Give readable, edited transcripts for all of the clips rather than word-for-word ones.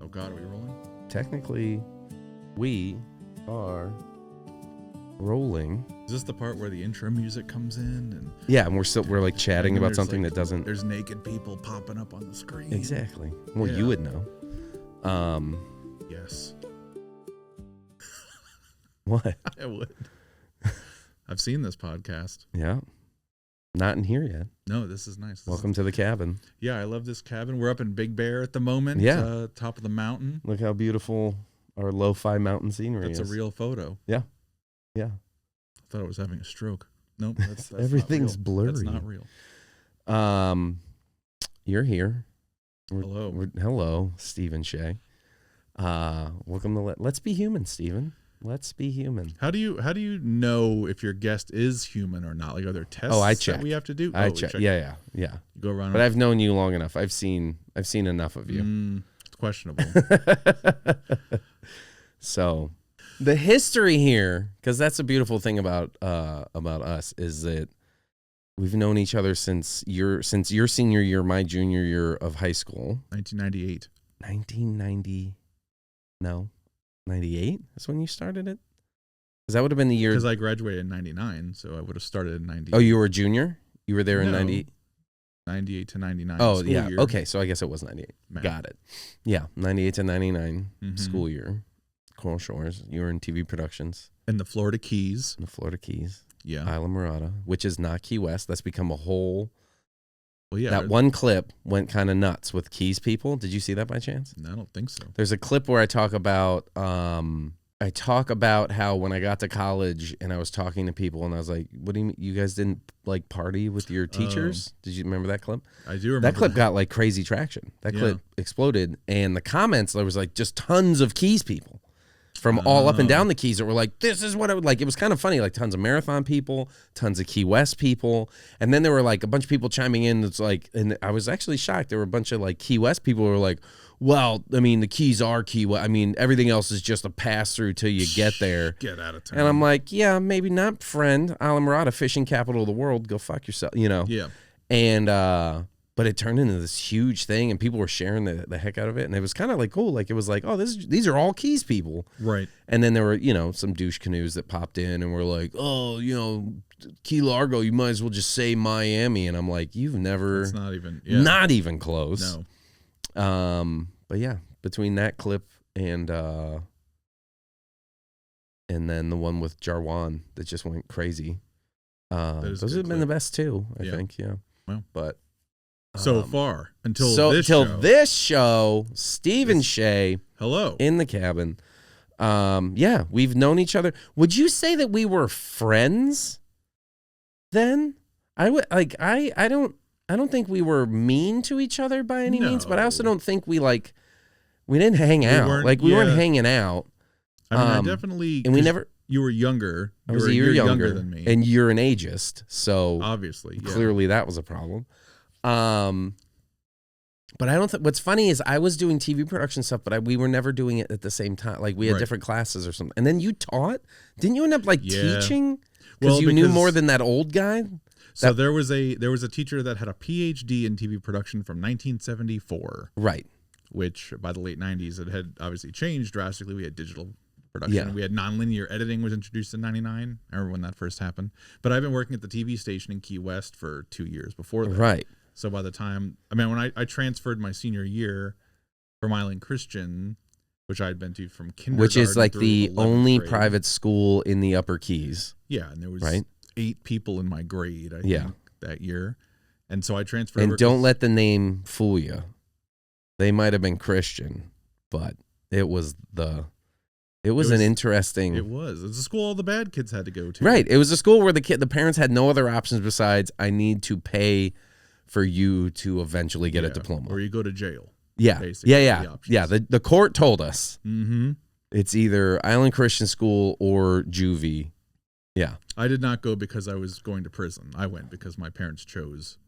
Oh God, are we rolling? Technically, we are rolling. Is this the part where the intro music comes in? And yeah, and we're like chatting about something that doesn't. There's naked people popping up on the screen. Exactly. Well, Yeah. you would know. Yes. What? I would. I've seen this podcast. Yeah. Not in here yet. No, this is nice. Welcome to the cabin. Yeah, I love this cabin. We're up in Big Bear at the moment. Yeah. Top of the mountain. Look how beautiful our lo-fi mountain scenery is. That's a real photo. Yeah. Yeah. I thought I was having a stroke. Nope. That's Everything's not real. blurry. That's not real. You're here. Hello. Hello, Steven Shea. Welcome to Let's Be Human, Steven. Let's be human. How do you know if your guest is human or not? Like, are there tests I check. that we have to do? I check. Yeah. You go around. But I've known you long enough. I've seen enough of you. It's questionable. So, the history here, because that's a beautiful thing about us, is that we've known each other since your senior year, my junior year of high school. 1998. 1990. No. 98 is when you started it? Because that would have been the year. Because I graduated in 99, so I would have started in 98. Oh, you were a junior? You were there in 98? 98 to 99. Oh, yeah. Year. Okay, so I guess it was 98. Man. Got it. Yeah, 98 to 99 school year. Coral Shores. You were in TV productions. In the Florida Keys. In the Florida Keys. Yeah. Isla Mirada, which is not Key West. That's become a whole. Well, yeah. That one clip went kind of nuts with Keys people. Did you see that by chance? No, I don't think so. There's a clip where I talk about how when I got to college and I was talking to people and I was like, "What do you mean you guys didn't like party with your teachers?" Did you remember that clip? I do remember. That clip got like crazy traction. That clip exploded, and the comments, there was like just tons of Keys people from all up and down the Keys that were like, "This is what I would like." It was kind of funny, like tons of Marathon people, tons of Key West people, and then there were like a bunch of people chiming in. That's like, and I was actually shocked. There were a bunch of like Key West people who were like, "Well, I mean, the Keys are Key West. I mean, everything else is just a pass through till you get there." Get out of town. And I'm like, "Yeah, maybe not, friend. Isla Mirada, fishing capital of the world. Go fuck yourself," you know. Yeah. And but it turned into this huge thing, and people were sharing the heck out of it, and it was kind of like cool. Like it was like, oh, these are all Keys people, right? And then there were some douche canoes that popped in and were like, oh, Key Largo, you might as well just say Miami, and I'm like, you've never, it's not even close. No. But yeah, between that clip and then the one with Jarwan that just went crazy. Those have been the best two, I think. Yeah. Well, but. So far until this show, Steven Shea, hello, in the cabin. Yeah, we've known each other. Would you say that we were friends then? I would like. I don't think we were mean to each other by any means, but I also don't think we didn't hang out. We weren't hanging out. I mean, I definitely, and we never. You were younger. I was a year younger than me, and you're an ageist, so obviously, clearly that was a problem. But I don't think, what's funny is I was doing TV production stuff, but we were never doing it at the same time. Like we had different classes or something. And then you taught, didn't you end up teaching? Because you knew more than that old guy. So there was a teacher that had a PhD in TV production from 1974. Right. Which by the late 90s, it had obviously changed drastically. We had digital production. Yeah. We had nonlinear editing was introduced in 99. I remember when that first happened. But I've been working at the TV station in Key West for 2 years before that. Right. So by the time, when I transferred my senior year from Island Christian, which I had been to from kindergarten, which is like the only grade. private school in the Upper Keys. Yeah, and there was 8 people in my grade, I think, that year. And so I transferred And over don't let the name fool you. They might have been Christian, but it was an interesting. It was a school all the bad kids had to go to. Right. It was a school where the parents had no other options besides, I need to pay for you to eventually get a diploma, or you go to jail. Yeah, yeah. The court told us it's either Island Christian School or juvie. Yeah, I did not go because I was going to prison. I went because my parents chose.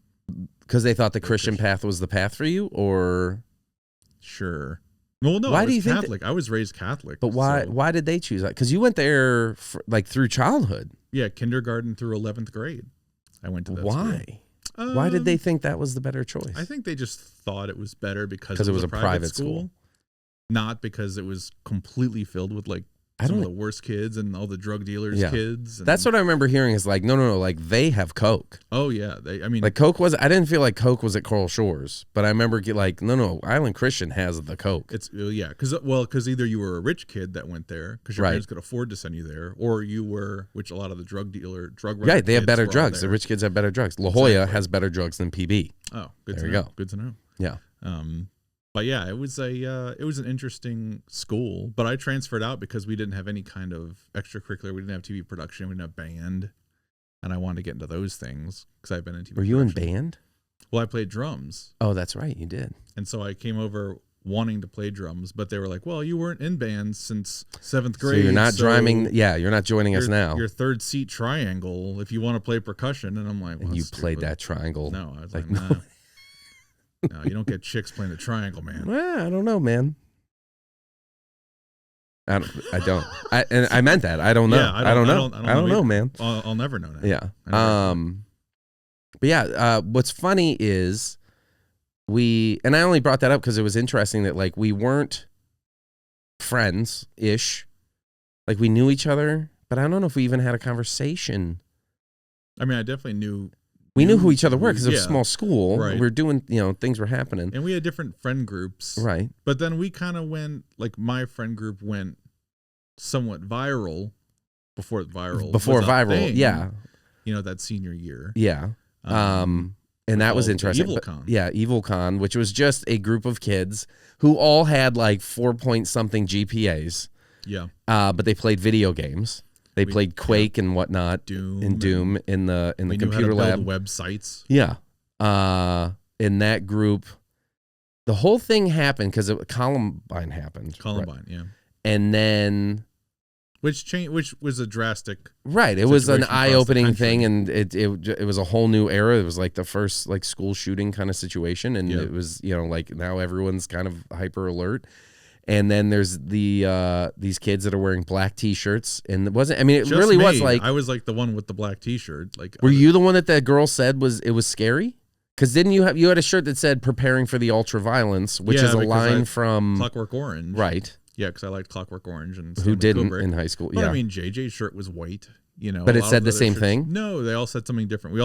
Because they thought the Christian path was the path for you, or sure. Well, no. Why I was do you think Catholic? I was raised Catholic. But why? So. Why did they choose that? Because you went there through childhood. Yeah, kindergarten through 11th grade. I went to that. Why? School. Why did they think that was the better choice? I think they just thought it was better because it was a private school. not because it was completely filled with like some of the worst kids and all the drug dealers' kids. And that's what I remember hearing is like, no, like they have Coke. Oh yeah, like Coke I didn't feel like Coke was at Coral Shores, but I remember like, no, Island Christian has the Coke. It's because either you were a rich kid that went there because your parents could afford to send you there, or you were, which a lot of the drug runner they have better drugs. The rich kids have better drugs. La Jolla has better drugs than PB. Oh, good there to you know. go. Good to know. Yeah. But yeah, it was an interesting school. But I transferred out because we didn't have any kind of extracurricular. We didn't have TV production. We didn't have band, and I wanted to get into those things because I've been in TV. Were you in band? Well, I played drums. Oh, that's right, you did. And so I came over wanting to play drums, but they were like, "Well, you weren't in bands since 7th grade. So you're not drumming. Yeah, you're not joining us now. Your third seat triangle. If you want to play percussion." And I'm like, well, and you stupid. played that triangle. No, I was like, no. No, you don't get chicks playing the triangle, man. Well, I don't know, man. I don't. I meant that. I don't know. Yeah, I don't know, man. I'll never know that. Yeah. But yeah, what's funny is and I only brought that up because it was interesting that like we weren't friends-ish. Like we knew each other, but I don't know if we even had a conversation. I mean, I definitely knew. We knew who each other were because it was a small school. Right. We were doing, things were happening. And we had different friend groups. Right. But then we kind of went, like my friend group went somewhat viral before viral. Thing, yeah. That senior year. Yeah. And that was interesting. EvilCon. Yeah, EvilCon, which was just a group of kids who all had like 4-point-something GPAs. Yeah. But they played video games. They played Quake and whatnot, Doom in the computer lab. Websites. Yeah, in that group, the whole thing happened because Columbine happened. Columbine, right? Yeah, and then which was a drastic. Right, it was an eye-opening thing, and it was a whole new era. It was like the first like school shooting kind of situation, and it was like now everyone's kind of hyper alert. And then there's these kids that are wearing black T-shirts, and it wasn't. I mean, it just really me. was like I was like the one with the black T-shirt. Like, were you the one that girl said was scary? Because didn't you had a shirt that said "Preparing for the Ultra Violence," which is a line from Clockwork Orange, right? Yeah, because I liked Clockwork Orange, and who didn't Kubrick. In high school? But yeah, I mean, JJ's shirt was white. But it said the same thing? No, they all said something different.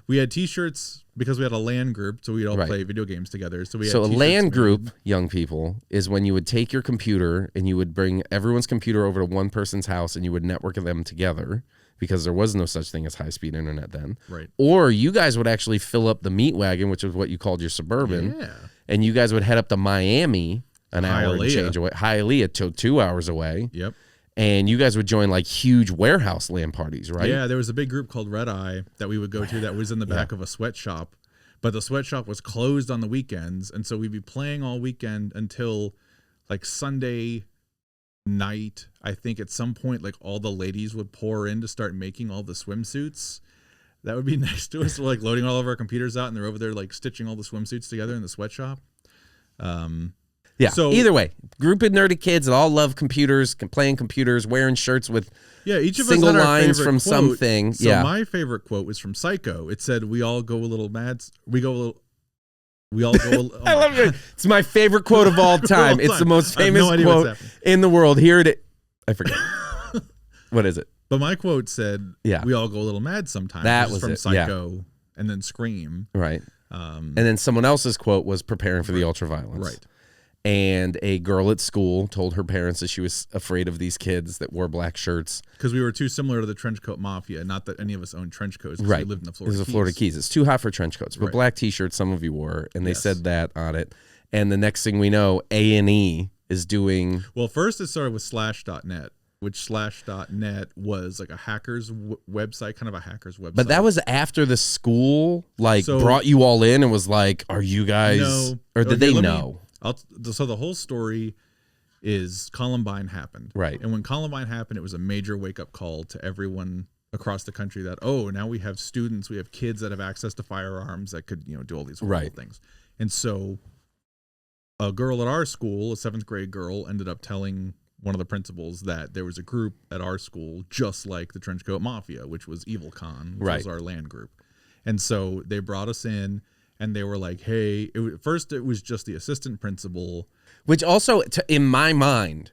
We had T-shirts because we had a LAN group, so we'd all play video games together. So a LAN group, young people, is when you would take your computer and you would bring everyone's computer over to one person's house and you would network them together because there was no such thing as high-speed internet then. Right. Or you guys would actually fill up the meat wagon, which is what you called your Suburban. Yeah. And you guys would head up to Miami, an hour and change away. Hialeah, 2 hours away. Yep. And you guys would join like huge warehouse LAN parties, right? Yeah, there was a big group called Red Eye that we would go to that was in the back of a sweatshop. But the sweatshop was closed on the weekends. And so we'd be playing all weekend until like Sunday night. I think at some point, like all the ladies would pour in to start making all the swimsuits. That would be next to us. We're like loading all of our computers out and they're over there like stitching all the swimsuits together in the sweatshop. Yeah. So either way, group of nerdy kids that all love computers, playing computers, wearing shirts with each of single us had lines our from quote. something. So my favorite quote was from Psycho. It said, "We all go a little mad. We all go." Oh I love it. It's my favorite quote of all time. It's the most famous quote in the world. Here it is. I forget. What is it? But my quote said, "We all go a little mad sometimes." That was from Psycho, and then Scream. Right. And then someone else's quote was "Preparing for the Ultraviolence." Right. And a girl at school told her parents that she was afraid of these kids that wore black shirts. Because we were too similar to the trench coat mafia. Not that any of us owned trench coats. Right. We lived in the Florida Keys. It was the Florida Keys. It's too hot for trench coats. But black T-shirts, some of you wore. And they said that on it. And the next thing we know, A&E is doing... Well, first it started with Slash.net, which Slash.net was like a hacker's website, kind of a hacker's website. But that was after the school brought you all in and was like, are you guys... No. Or did they know? So the whole story is Columbine happened. Right. And when Columbine happened, it was a major wake-up call to everyone across the country that, now we have students, we have kids that have access to firearms that could, do all these horrible things. And so a girl at our school, a 7th grade girl, ended up telling one of the principals that there was a group at our school just like the Trenchcoat Mafia, which was EvilCon, which was our LAN group. And so they brought us in. And they were like, hey, first it was just the assistant principal. Which also, in my mind,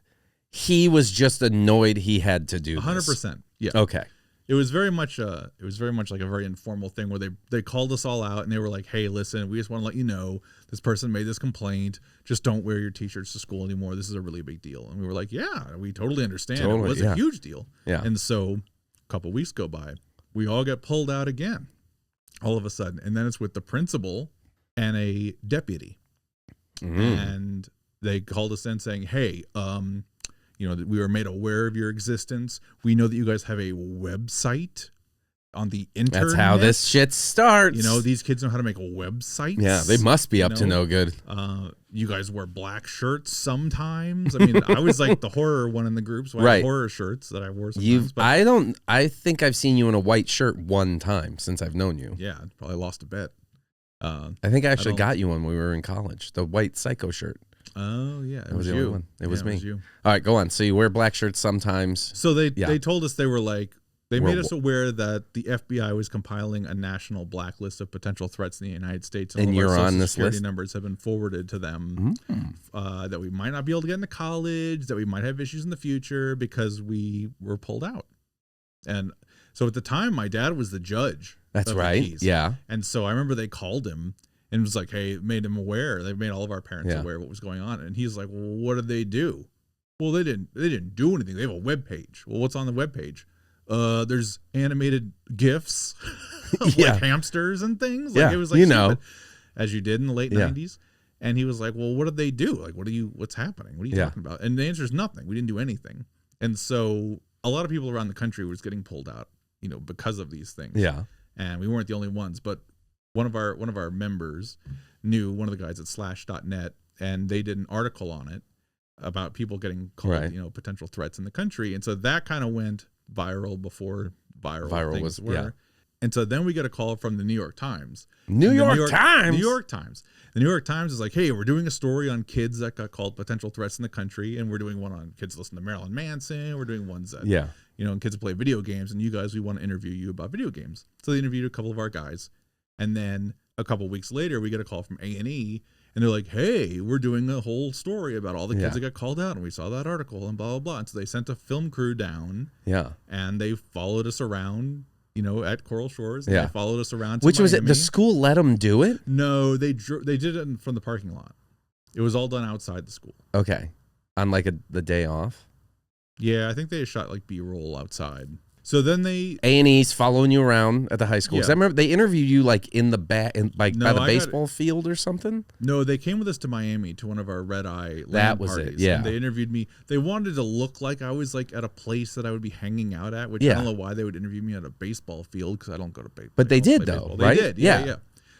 he was just annoyed he had to do 100%. Yeah. Okay. It was very much like a very informal thing where they called us all out and they were like, "Hey, listen, we just want to let you know this person made this complaint. Just don't wear your t-shirts to school anymore. This is a really big deal." And we were like, "Yeah, we totally understand. It was a huge deal." Yeah. And so a couple weeks go by, we all get pulled out again, all of a sudden, and then it's with the principal and a deputy, and they called us in saying, "Hey, we were made aware of your existence. We know that you guys have a website on the internet. That's how this shit starts. These kids know how to make websites. Yeah, they must be up to no good. You guys wear black shirts sometimes. I mean, I was like the horror one in the group, so I had horror shirts that I wore sometimes. I think I've seen you in a white shirt one time since I've known you. Yeah, probably lost a bet. I think I actually got you one when we were in college, the white Psycho shirt. Oh yeah, it was you. One. It was me. It was you. All right, go on. So you wear black shirts sometimes. So they told us they made us aware that the FBI was compiling a national blacklist of potential threats in the United States, and you're on this security list. Numbers have been forwarded to them. That we might not be able to get into college, that we might have issues in the future because we were pulled out. And so at the time, my dad was the judge. That's right. Yeah. And so I remember they called him. And it was like, hey, made him aware. They made all of our parents aware of what was going on. And he's like, well, what did they do? Well, they didn't do anything. They have a web page. Well, what's on the web page? There's animated GIFs of like hamsters and things. Like, it was like as you did in the late 90s. And he was like, well, what did they do? Like, what's happening? What are you talking about? And the answer is nothing. We didn't do anything. And so a lot of people around the country was getting pulled out, because of these things. Yeah. And we weren't the only ones, but one of our members knew one of the guys at slash.net, and they did an article on it about people getting called, potential threats in the country. And so that kind of went viral before viral things were. Yeah. And so then we get a call from the New York Times. The New York Times is like, hey, we're doing a story on kids that got called potential threats in the country. And we're doing one on kids listen to Marilyn Manson. We're doing ones that, and kids that play video games. And you guys, we want to interview you about video games. So they interviewed a couple of our guys. And then a couple of weeks later, we get a call from A&E, and they're like, hey, we're doing a whole story about all the kids that got called out, and we saw that article, and blah, blah, blah. And so they sent a film crew down, and they followed us around, at Coral Shores, and they followed us around to Miami. Was it the school let them do it? No, they did it from the parking lot. It was all done outside the school. Okay. On like the day off? Yeah, I think they shot like B-roll outside. So then A&E's following you around at the high school. Because I remember they interviewed you like in the by the baseball field or something. No, they came with us to Miami to one of our red eye land parties. Yeah. And they interviewed me. They wanted to look like I was like at a place that I would be hanging out at, which I don't know why they would interview me at a baseball field because I don't go to baseball. But they did though, right? They did, yeah.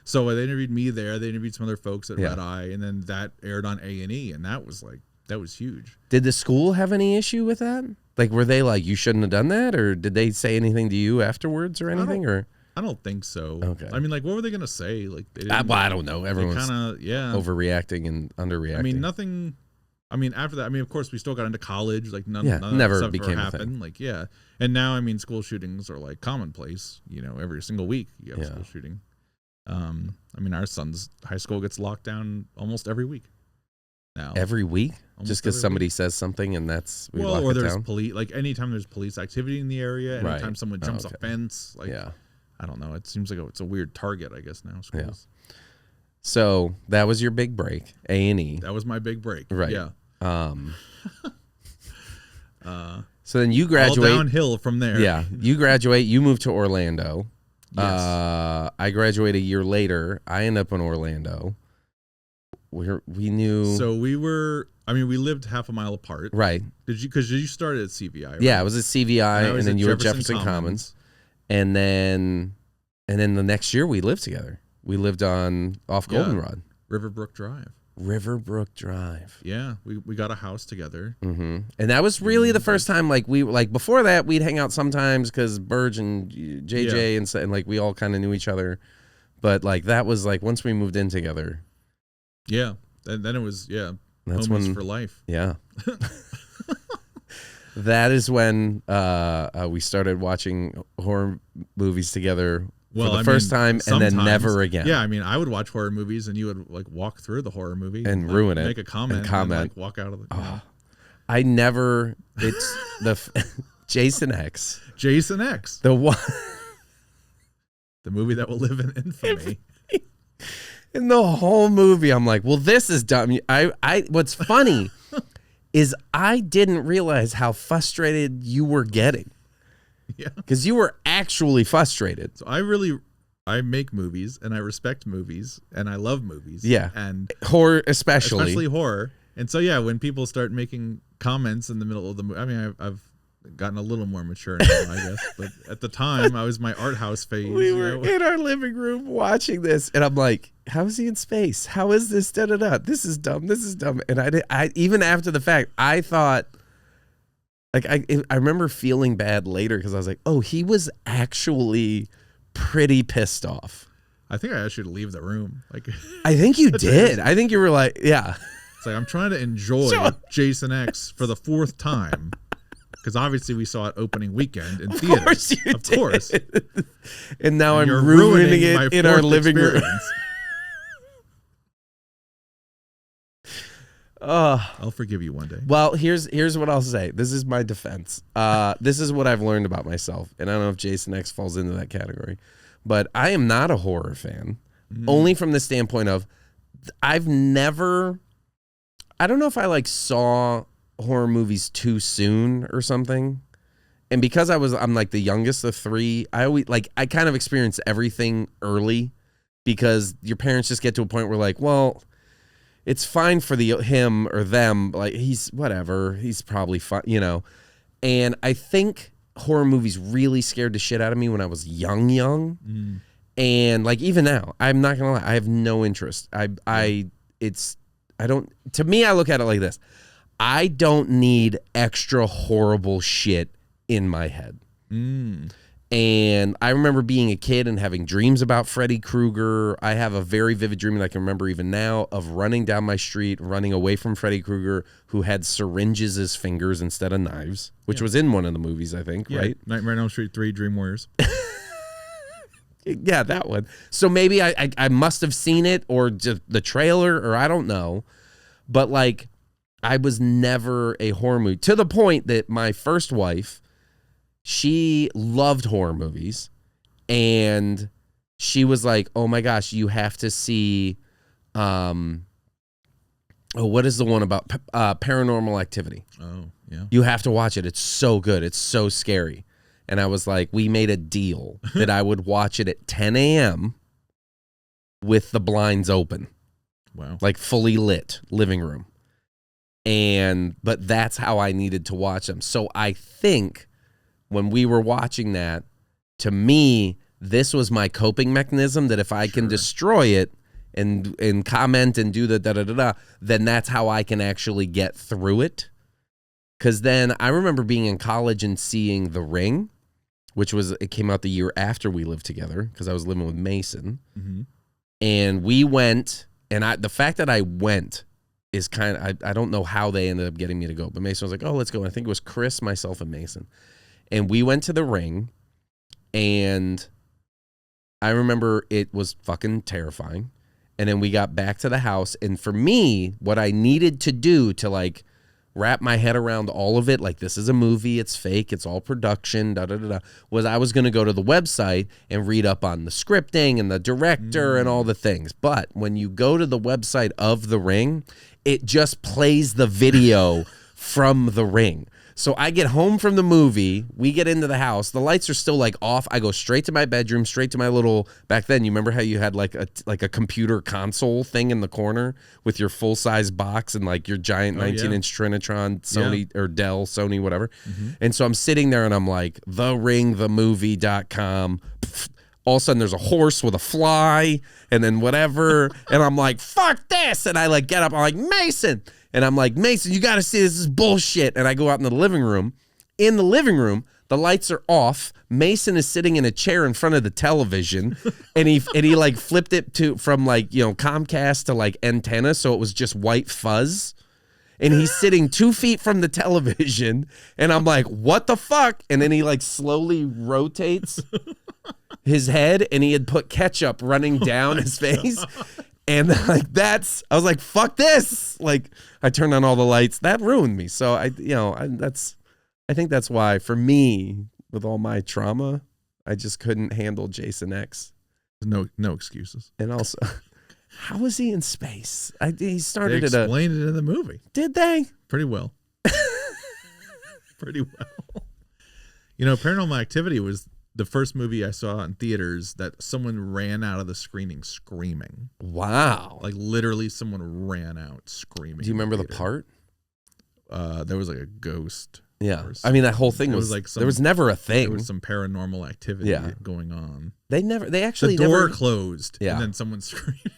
So they interviewed me there. They interviewed some other folks at Red Eye, and then that aired on A&E, and that was huge. Did the school have any issue with that? Like, were they like, you shouldn't have done that? Or did they say anything to you afterwards or anything? I don't think so. Okay. I mean, like, what were they going to say? Like, I don't know. Everyone's kind of, overreacting and underreacting. I mean, nothing. I mean, after that, of course, we still got into college. Like, none of never that stuff became ever happened. Like, and now, school shootings are like commonplace. Every single week you have a school shooting. Our son's high school gets locked down almost every week. Now, every week, just because somebody says something and we lock it there's down? police. Like anytime there's police activity in the area, anytime someone jumps a fence, like I don't know. It seems like it's a weird target, I guess now. Schools. Yeah. So that was your big break, A&E. That was my big break, right? Yeah. So then you graduate. All downhill from there. Yeah, you graduate. You move to Orlando. Yes. I graduate a year later. I end up in Orlando. We knew. So we were. We lived half a mile apart. Right. Because you started at CVI. Right? Yeah, I was at CVI, and then you were at Jefferson Commons. And then the next year we lived together. We lived off Goldenrod. Riverbrook Drive. Yeah, we got a house together. Mm-hmm. And that was really the first time. Like before that, we'd hang out sometimes because Burge and JJ and like we all kind of knew each other. But like that was like once we moved in together. Yeah, and then it was that's homies for life. Yeah. That is when we started watching horror movies together for the first time and then never again. Yeah, I mean, I would watch horror movies and you would like walk through the horror movie and ruin it, make a comment, and like walk out of the. Oh, I never. It's the Jason X. Jason X. The one. The movie that will live in infamy. In the whole movie, I'm like, well, this is dumb. What's funny is I didn't realize how frustrated you were getting. Yeah. Because you were actually frustrated. So I make movies and I respect movies and I love movies. Yeah. And horror especially horror. And so, yeah, when people start making comments in the middle of the movie, I mean, I've gotten a little more mature now, I guess. But at the time, I was my art house phase. We were in our living room watching this, and I'm like, how is he in space? How is this? Da-da-da. This is dumb. This is dumb. And I even after the fact, I thought, like, I remember feeling bad later because I was like, oh, he was actually pretty pissed off. I think I asked you to leave the room. Like, I think you did. I think you were like, yeah. It's like, I'm trying to enjoy Jason X for the 4th time. Because obviously we saw it opening weekend in theaters. Of course. And now I'm ruining it in our living room. I'll forgive you one day. Well, here's what I'll say. This is my defense. This is what I've learned about myself. And I don't know if Jason X falls into that category. But I am not a horror fan. Only from the standpoint of I've never... I don't know if I like saw horror movies too soon or something, and because I'm like the youngest of 3, I kind of experienced everything early, because your parents just get to a point where like, well, it's fine for him or them, like he's whatever, he's probably fine, you know. And I think horror movies really scared the shit out of me when I was young. And like even now, I'm not gonna lie, I have no interest. To me, I look at it like this. I don't need extra horrible shit in my head. And I remember being a kid and having dreams about Freddy Krueger. I have a very vivid dream that I can remember even now of running down my street, running away from Freddy Krueger, who had syringes as fingers instead of knives, which was in one of the movies, I think, right? Nightmare on Elm Street 3, Dream Warriors. Yeah, that one. So maybe I must have seen it or just the trailer, or I don't know. But like, I was never a horror movie, to the point that my first wife, she loved horror movies, and she was like, oh my gosh, you have to see, what is the one about Paranormal Activity? Oh, yeah. You have to watch it. It's so good. It's so scary. And I was like, we made a deal that I would watch it at 10 a.m. with the blinds open. Wow. Like fully lit living room. But that's how I needed to watch them. So I think when we were watching that, to me, this was my coping mechanism, that if I can destroy it and comment and do the da-da-da-da, then that's how I can actually get through it. Because then I remember being in college and seeing The Ring, it came out the year after we lived together, because I was living with Mason. And we went, and the fact that I went is kind of, I don't know how they ended up getting me to go, but Mason was like, oh, let's go. And I think it was Chris, myself, and Mason. And we went to The Ring, and I remember it was fucking terrifying. And then we got back to the house, and for me, what I needed to do to like wrap my head around all of it, like this is a movie, it's fake, it's all production, was I was going to go to the website and read up on the scripting and the director and all the things. But when you go to the website of The Ring, it just plays the video from The Ring. So I get home from the movie, we get into the house, the lights are still like off. I go straight to my bedroom, straight to my little, back then, you remember how you had like a computer console thing in the corner with your full size box and like your giant 19-inch Trinitron, Sony or Dell, Sony, whatever. And so I'm sitting there and I'm like, theringthemovie.com. All of a sudden there's a horse with a fly and then whatever. And I'm like, fuck this. And I like get up, I'm like, Mason. And I'm like, Mason, you got to see this is bullshit. And I go out in the living room. In the living room, the lights are off. Mason is sitting in a chair in front of the television, and he like flipped it from like, you know, Comcast to like antenna, so it was just white fuzz. And he's sitting 2 feet from the television, and I'm like, what the fuck? And then he like slowly rotates his head, and he had put ketchup running down his face. And like I was like, fuck this. Like I turned on all the lights. That ruined me. So I think that's why for me, with all my trauma, I just couldn't handle Jason X. No excuses. And also, how was he in space? He started they explained it in the movie. Did they? Pretty well. Pretty well. You know, Paranormal Activity was the first movie I saw in theaters that someone ran out of the screening screaming. Wow. Like literally someone ran out screaming. Do you remember the part? There was like a ghost. Yeah. I mean, that whole thing was like there was never a thing. There was some paranormal activity going on. They actually the door never closed and then someone screamed.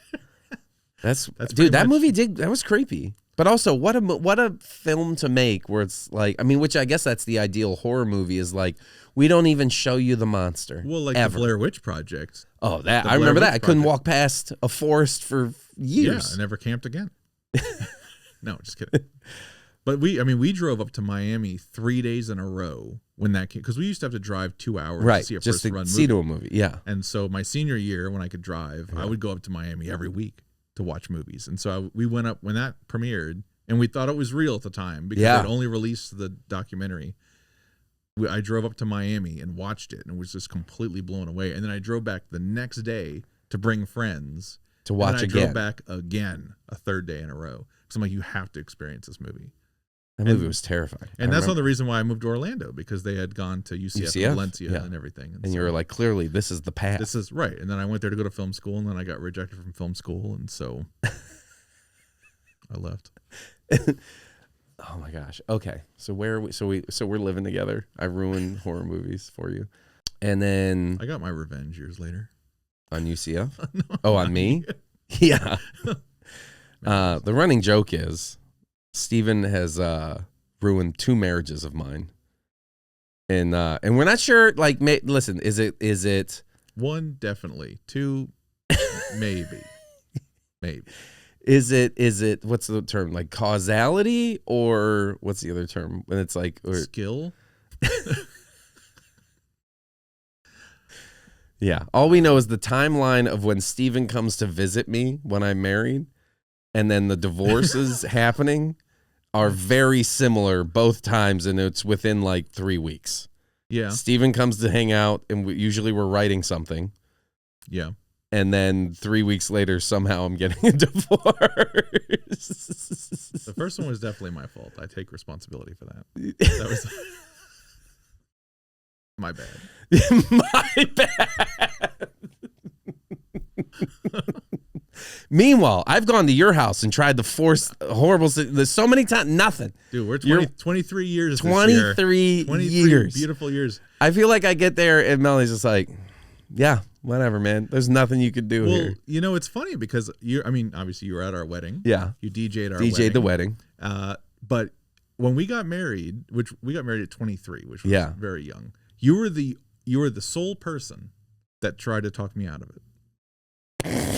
That's dude, that movie that was creepy. But also, what a film to make where it's like, I mean, which I guess that's the ideal horror movie is like, we don't even show you the monster. Well, like ever. the Blair Witch Project. Oh, that I remember that. I couldn't walk past a forest for years. Yeah, I never camped again. No, just kidding. But we drove up to Miami 3 days in a row when that came, because we used to have to drive 2 hours to see a just first run movie. See to a movie. Yeah. And so my senior year, when I could drive, I would go up to Miami every week to watch movies. And so we went up when that premiered, and we thought it was real at the time because they'd only released the documentary. I drove up to Miami and watched it and was just completely blown away. And then I drove back the next day to bring friends to watch again. I drove back again a third day in a row because I'm like, you have to experience this movie. That movie was terrifying. And that's another reason why I moved to Orlando, because they had gone to UCF? And Valencia and everything. And so you were like, clearly, this is the path. This is right. And then I went there to go to film school, and then I got rejected from film school, and so I left. Oh my gosh. Okay. So we're living together. I ruined horror movies for you. And then I got my revenge years later. On UCF? No, on me? Yeah. The running joke is Steven has ruined 2 marriages of mine. And we're not sure, like, listen, is it 1 definitely, 2 maybe. Is it what's the term, like causality, or what's the other term when it's like skill? Yeah, all we know is the timeline of when Steven comes to visit me when I'm married, and then the divorces happening are very similar both times, and it's within like 3 weeks. Yeah. Steven comes to hang out, and usually we're writing something. Yeah. And then 3 weeks later, somehow I'm getting a divorce. The first one was definitely my fault. I take responsibility for that. That was my bad. My bad. Meanwhile, I've gone to your house and tried to force horrible. There's so many times, nothing. Dude, we're 23 years. 23 years. Beautiful years. I feel like I get there and Melanie's just like, yeah, whatever, man. There's nothing you could do here. You know, it's funny because obviously you were at our wedding. Yeah. You DJ'd our wedding. The wedding. But when we got married, which we got married at 23, which was very young, you were the sole person that tried to talk me out of it.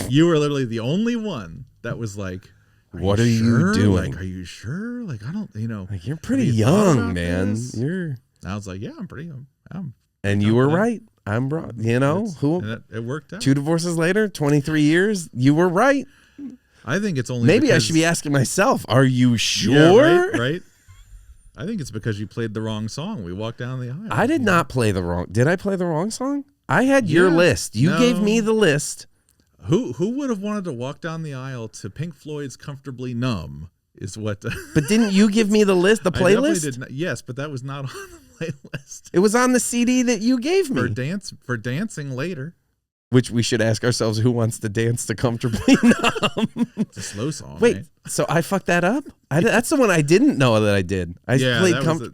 You were literally the only one that was like, what are you doing? Like, are you sure? Like, I don't, like, you're pretty young, man. I was like, yeah, I'm pretty young. And you were right. I'm wrong. And it worked out. 2 divorces later, 23 years. You were right. I think it's only maybe I should be asking myself, are you sure? Yeah, right. I think it's because you played the wrong song. We walked down the aisle. I did not play the wrong. Did I play the wrong song? I had your list. You gave me the list. Who would have wanted to walk down the aisle to Pink Floyd's "Comfortably Numb"? Is what. But didn't you give me the list, the playlist? I definitely did not, yes, but that was not on the playlist. It was on the CD that you gave me for dancing later. Which we should ask ourselves: who wants to dance to "Comfortably Numb"? It's a slow song. Wait, right? So I fucked that up? That's the one I didn't know that I did. Played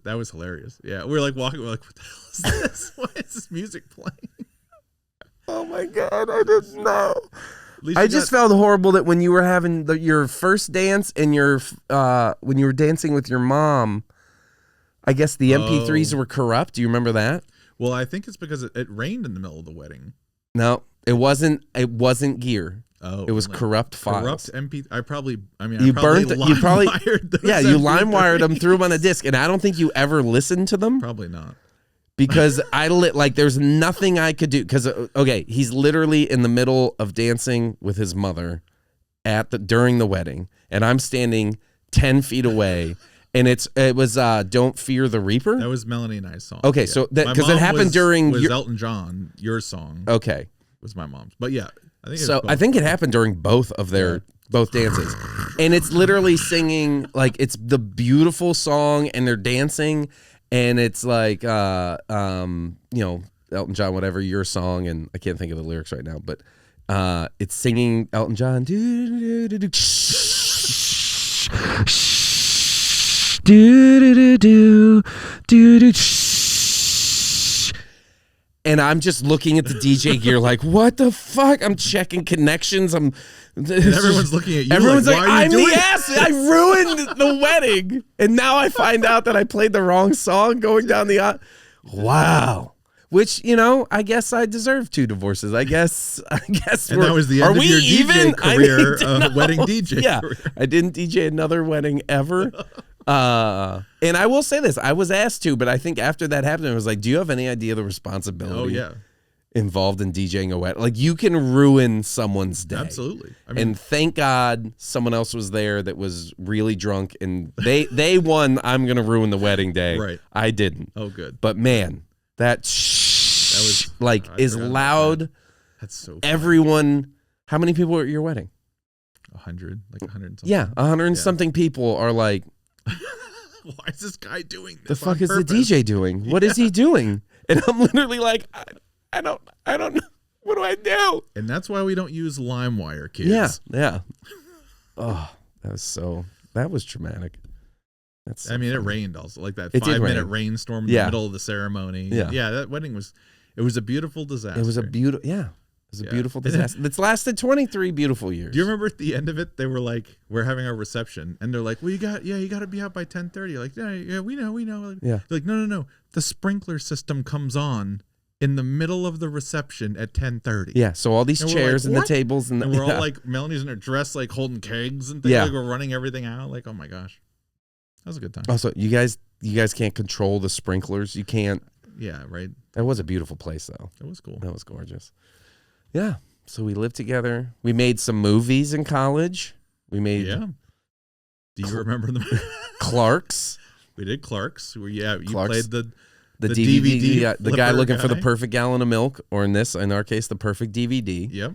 that was hilarious. Yeah, we were like walking. We're like, what the hell is this? Why is this music playing? Oh my God, I didn't know. I just felt horrible that when you were having your first dance and when you were dancing with your mom, I guess the MP3s were corrupt. Do you remember that? Well, I think it's because it rained in the middle of the wedding. No, it wasn't gear. Oh, it was corrupt files. Corrupt MP. You LimeWired them, through them on a disc, and I don't think you ever listened to them. Probably not. because there's nothing I could do because okay, he's literally in the middle of dancing with his mother during the wedding, and I'm standing 10 feet away. And it was "Don't Fear the Reaper." That was Melanie and I's song. Okay, yeah. so because it happened was Elton John. Your song. Okay, was my mom's. But yeah, I think it happened during both of their both dances, and it's literally singing like it's the beautiful song, and they're dancing, and it's like Elton John, whatever your song, and I can't think of the lyrics right now, but it's singing Elton John. And I'm just looking at the DJ gear like, what the fuck? I'm checking connections. And everyone's looking at you. Everyone's like, I'm the ass. I ruined the wedding. And now I find out that I played the wrong song going down the aisle. Wow. Which, I guess I deserve 2 divorces. I guess. And that was the end of your DJ career, wedding DJ career. I didn't DJ another wedding ever. And I will say this, I was asked to, but I think after that happened, I was like, do you have any idea the responsibility involved in DJing a wedding? Like, you can ruin someone's day. Absolutely. And thank God someone else was there that was really drunk, and they won. I'm going to ruin the wedding day. Right. I didn't. Oh, good. But man, that was like is loud. That's so funny. Everyone, how many people were at your wedding? 100, like 100 something. Yeah, 100 something people are like, why is this guy doing this? The fuck is the DJ doing? What is he doing? And I'm literally like, I don't know. What do I do? And that's why we don't use LimeWire, kids. Yeah. Oh, that was traumatic. That's so it funny. rained also, like that It 5-minute rainstorm in the middle of the ceremony. Yeah, that wedding was a beautiful disaster. It was a beautiful beautiful disaster. It's lasted 23 beautiful years. Do you remember at the end of it, they were like, we're having our reception, and they're like, well, you got to be out by 10:30. Like, yeah, we know. Yeah. They're like, no. The sprinkler system comes on in the middle of the reception at 10:30. Yeah, so all these chairs and the tables. And we're all like, Melanie's in her dress, like holding kegs and things. Yeah. Like we're running everything out. Like, oh my gosh. That was a good time. Also, you guys can't control the sprinklers. You can't. Yeah, right. That was a beautiful place, though. It was cool. That was gorgeous. Yeah. So we lived together. We made some movies in college. We made. Yeah. Do you remember them? Clarks. We did Clarks. You Clarks. played the DVD. The guy looking for the guy. perfect gallon of milk, or in our case, the perfect DVD. Yep.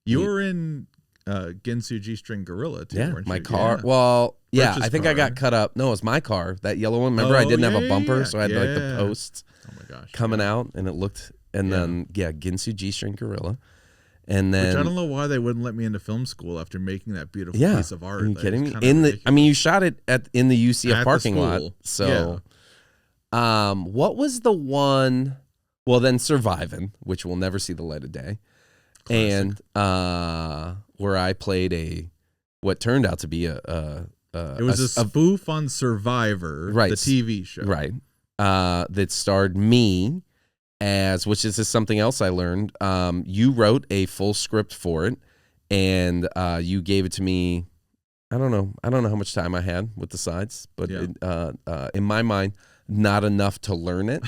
You were in Ginsu G-String Gorilla too, weren't you? My car. Yeah. Well, yeah, Purchase I think car. I got cut up. No, it was my car, that yellow one. Remember, I didn't have a bumper, so I had like the posts coming out, and it looked. And then Ginsu G-String Gorilla, and then which I don't know why they wouldn't let me into film school after making that beautiful piece of art. Are you kidding me? You shot it in the UCF parking lot. So, what was the one? Well, then Survivin', which will never see the light of day. Classic. And where I played what turned out to be it was a spoof on Survivor, right, the TV show, right? That starred me which is something else I learned. You wrote a full script for it, and you gave it to me. I don't know how much time I had with the sides, but in my mind, not enough to learn it.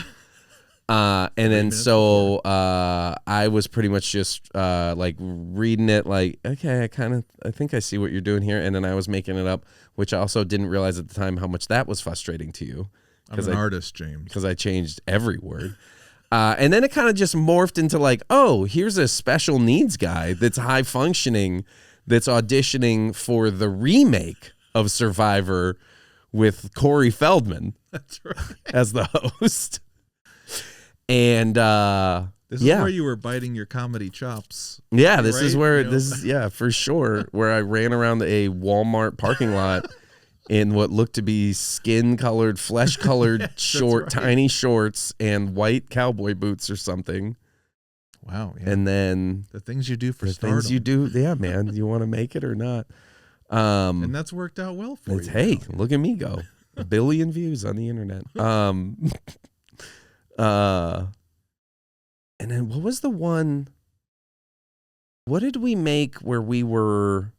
And then so I was pretty much just like reading it like, okay, I think I see what you're doing here. And then I was making it up, which I also didn't realize at the time how much that was frustrating to you. I'm an artist, James. Because I changed every word. And then it kind of just morphed into like, oh, here's a special needs guy that's high functioning, that's auditioning for the remake of Survivor with Corey Feldman. That's right. As the host. And this is where you were biting your comedy chops. Yeah, this is where for sure, where I ran around a Walmart parking lot in what looked to be skin-colored, flesh-colored tiny shorts and white cowboy boots or something. Wow. Yeah. And then the things you do for stardom. Things you do, man. You want to make it or not? And that's worked out well for you. Hey, look at me go. 1 billion views on the internet. And then what was the one? What did we make where we were?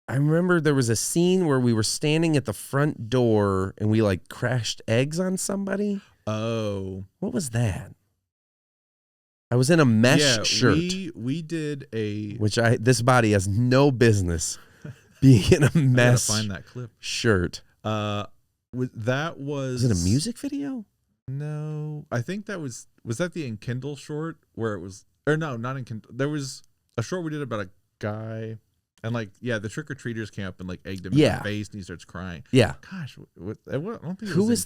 I remember there was a scene where we were standing at the front door and we like crashed eggs on somebody. Oh. What was that? I was in a mesh shirt. We did a... Which this body has no business being in a mesh find that clip. shirt. That was... Was it a music video? No. I think that was that the Enkindle short where it was... Or no, not Enkindle. There was a short we did about a guy... And like, yeah, the trick-or-treaters came up and like egged him in the face and he starts crying. Yeah. Gosh, I don't think it was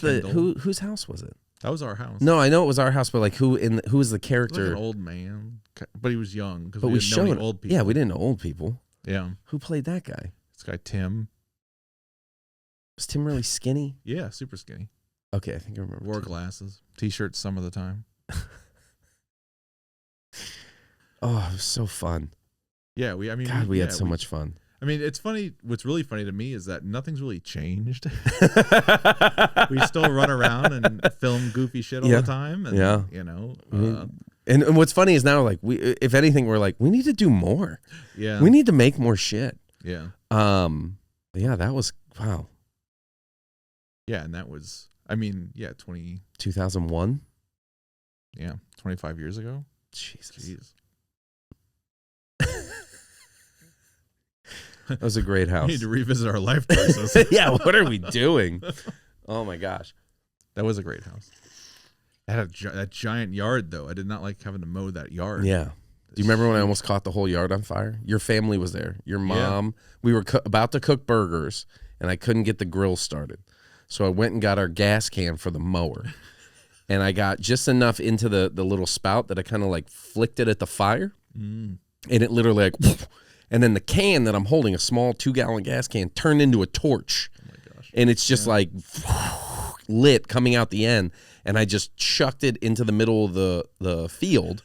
whose house was it? That was our house. No, I know it was our house, but like who was the character? Like an old man, but he was young because we didn't know any old people. Yeah, we didn't know old people. Yeah. Who played that guy? This guy Tim. Was Tim really skinny? Yeah, super skinny. Okay, I think I remember. Wore glasses, t-shirts some of the time. Oh, it was so fun. Yeah, we had so much fun. I mean, it's funny. What's really funny to me is that nothing's really changed. We still run around and film goofy shit all the time. And, you know. And what's funny is now, like, if anything, we're like, we need to do more. Yeah. We need to make more shit. Yeah. Yeah, that was, wow. Yeah, and that was, I mean, 2001? Yeah, 25 years ago. Jesus. Jeez. That was a great house. We need to revisit our life choices. Yeah, what are we doing? Oh my gosh. That was a great house. It had that giant yard, though. I did not like having to mow that yard. Yeah. Do you remember when I almost caught the whole yard on fire? Your family was there. Your mom. Yeah. We were about to cook burgers, and I couldn't get the grill started. So I went and got our gas can for the mower. And I got just enough into the little spout that I kind of like flicked it at the fire. And it literally like... And then the can that I'm holding, a small 2-gallon gas can, turned into a torch. Oh my gosh. And it's just like lit coming out the end. And I just chucked it into the middle of the field.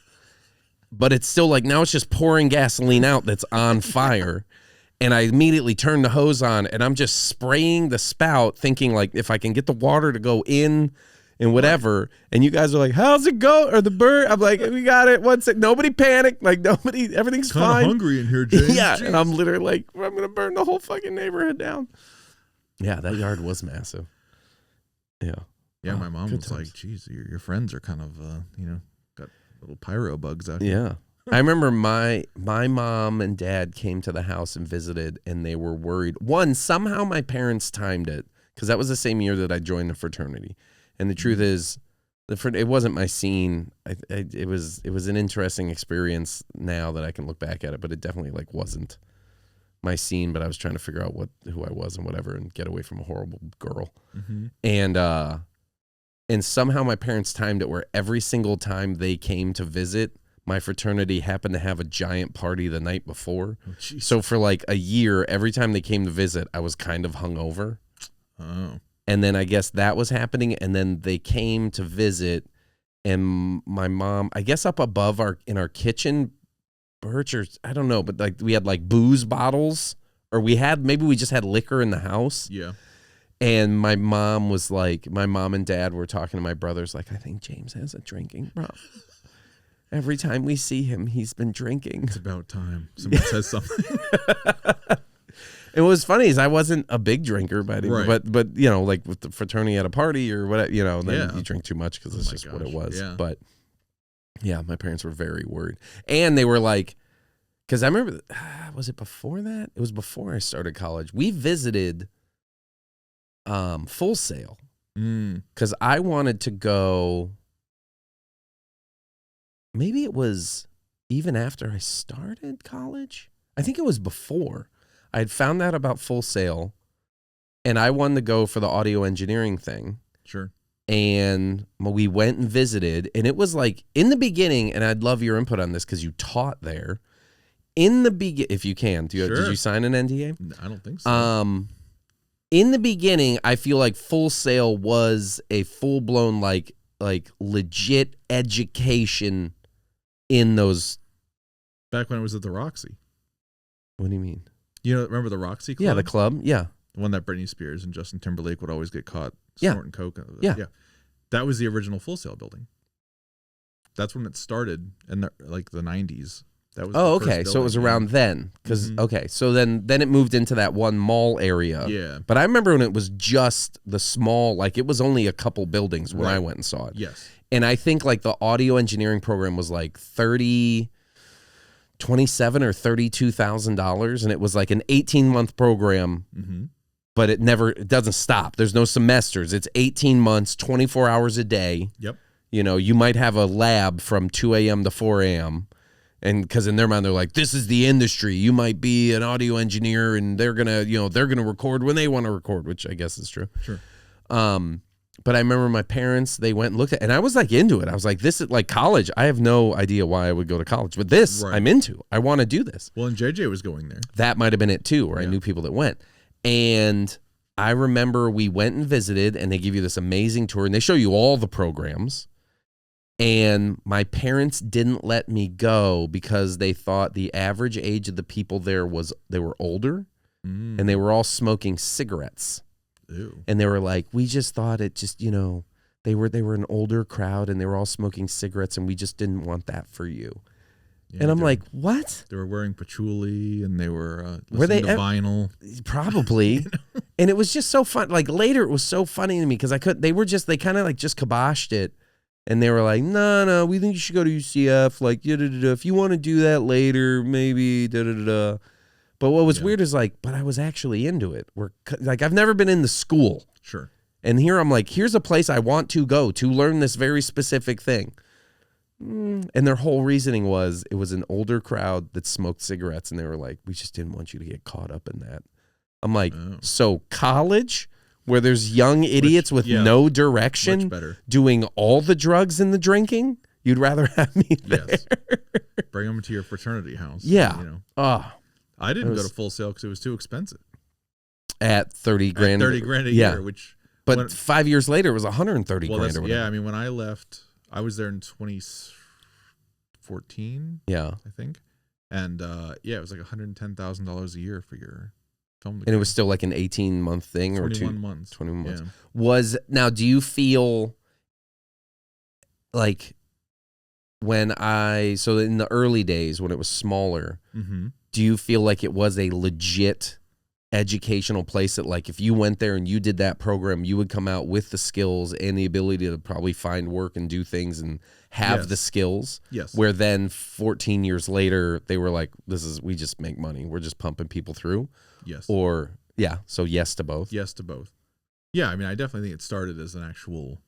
But it's still like, now it's just pouring gasoline out that's on fire. And I immediately turned the hose on and I'm just spraying the spout thinking like if I can get the water to go in and whatever. Right. And you guys are like, how's it go? Or the bird? I'm like, we got it. One sec. Nobody panic. Like everything's fine. Kind of hungry in here, James. Yeah. Jeez. And I'm literally like, I'm going to burn the whole fucking neighborhood down. Yeah. That yard was massive. Yeah. Yeah. My mom was like, geez, your friends are kind of, got little pyro bugs out here. Yeah. I remember my mom and dad came to the house and visited and they were worried. One, somehow my parents timed it because that was the same year that I joined the fraternity. And the truth is, it wasn't my scene. It was an interesting experience now that I can look back at it, but it definitely like wasn't my scene. But I was trying to figure out who I was and whatever, and get away from a horrible girl. Mm-hmm. And somehow my parents timed it where every single time they came to visit, my fraternity happened to have a giant party the night before. Oh, so for like a year, every time they came to visit, I was kind of hungover. Oh. And then I guess that was happening, and then they came to visit, and my mom, I guess up above in our kitchen, Birch, or I don't know, but like we had like booze bottles, or maybe we just had liquor in the house. Yeah. And my mom and dad were talking to my brothers, like, I think James has a drinking problem. Every time we see him, he's been drinking. It's about time someone says something. And what was funny is I wasn't a big drinker, but right. Like with the fraternity at a party or whatever, then you drink too much because it's just what it was. Yeah. But yeah, my parents were very worried, and they were like, because I remember, was it before that? It was before I started college. We visited Full Sail because I wanted to go. Maybe it was even after I started college. I think it was before. I had found out about Full Sail, and I wanted to go for the audio engineering thing. Sure. And we went and visited, and it was like, in the beginning, and I'd love your input on this because you taught there. In the beginning, if you can, did you sign an NDA? I don't think so. In the beginning, I feel like Full Sail was a full-blown, like legit education in those. Back when it was at the Roxy. What do you mean? Remember the Roxy Club? Yeah, the club. Yeah. The one that Britney Spears and Justin Timberlake would always get caught snorting coke. Yeah. That was the original Full Sail building. That's when it started in the 90s. That was Oh, the first okay. So it was building, around then, because okay. So then it moved into that one mall area. Yeah. But I remember when it was just the small, like it was only a couple buildings when I went and saw it. Yes. And I think like the audio engineering program was like $27,000 or $32,000, and it was like an 18-month program. But it doesn't stop. There's no semesters. It's 18 months, 24 hours a day. Yep. You know, you might have a lab from 2 a.m. to 4 a.m. And because in their mind, they're like, this is the industry. You might be an audio engineer and they're going to record when they want to record, which I guess is true. Sure. But I remember my parents, they went and looked at it, and I was like into it. I was like, this is like college. I have no idea why I would go to college, but this I'm into. I want to do this. Well, and JJ was going there. That might have been it too, where I knew people that went. And I remember we went and visited, and they give you this amazing tour, and they show you all the programs. And my parents didn't let me go because they thought the average age of the people there was they were older, and they were all smoking cigarettes. Ew. And they were like, we just thought it just, they were an older crowd, and they were all smoking cigarettes, and we just didn't want that for you. Yeah, and I'm like, what? They were wearing patchouli, and they were listening to vinyl. Probably. And it was just so fun. Like later, it was so funny to me because they kind of like just kiboshed it. And they were like, no, we think you should go to UCF. Like, if you want to do that later, maybe, But what was weird is like, but I was actually into it. Like, I've never been in the school. Sure. And here I'm like, here's a place I want to go to learn this very specific thing. And their whole reasoning was it was an older crowd that smoked cigarettes. And they were like, we just didn't want you to get caught up in that. I'm like, so college? Where there's young idiots with no direction doing all the drugs and the drinking, you'd rather have me there. Yes. Bring them to your fraternity house. Yeah. I didn't go to Full Sail because it was too expensive. At 30 grand. 30 grand a year, But 5 years later, it was 130 grand or whatever. Yeah, I mean, when I left, I was there in 2014. Yeah. I think. And it was like $110,000 a year for your film degree. And it was still like an 18-month thing or 21 months. 21 months. Yeah. Now, do you feel like so in the early days when it was smaller, do you feel like it was a legit educational place that like if you went there and you did that program, you would come out with the skills and the ability to probably find work and do things and have the skills? Yes. Where then 14 years later, they were like, we just make money. We're just pumping people through. Yes. Or, so yes to both. Yes to both. Yeah, I mean, I definitely think it started as an actual,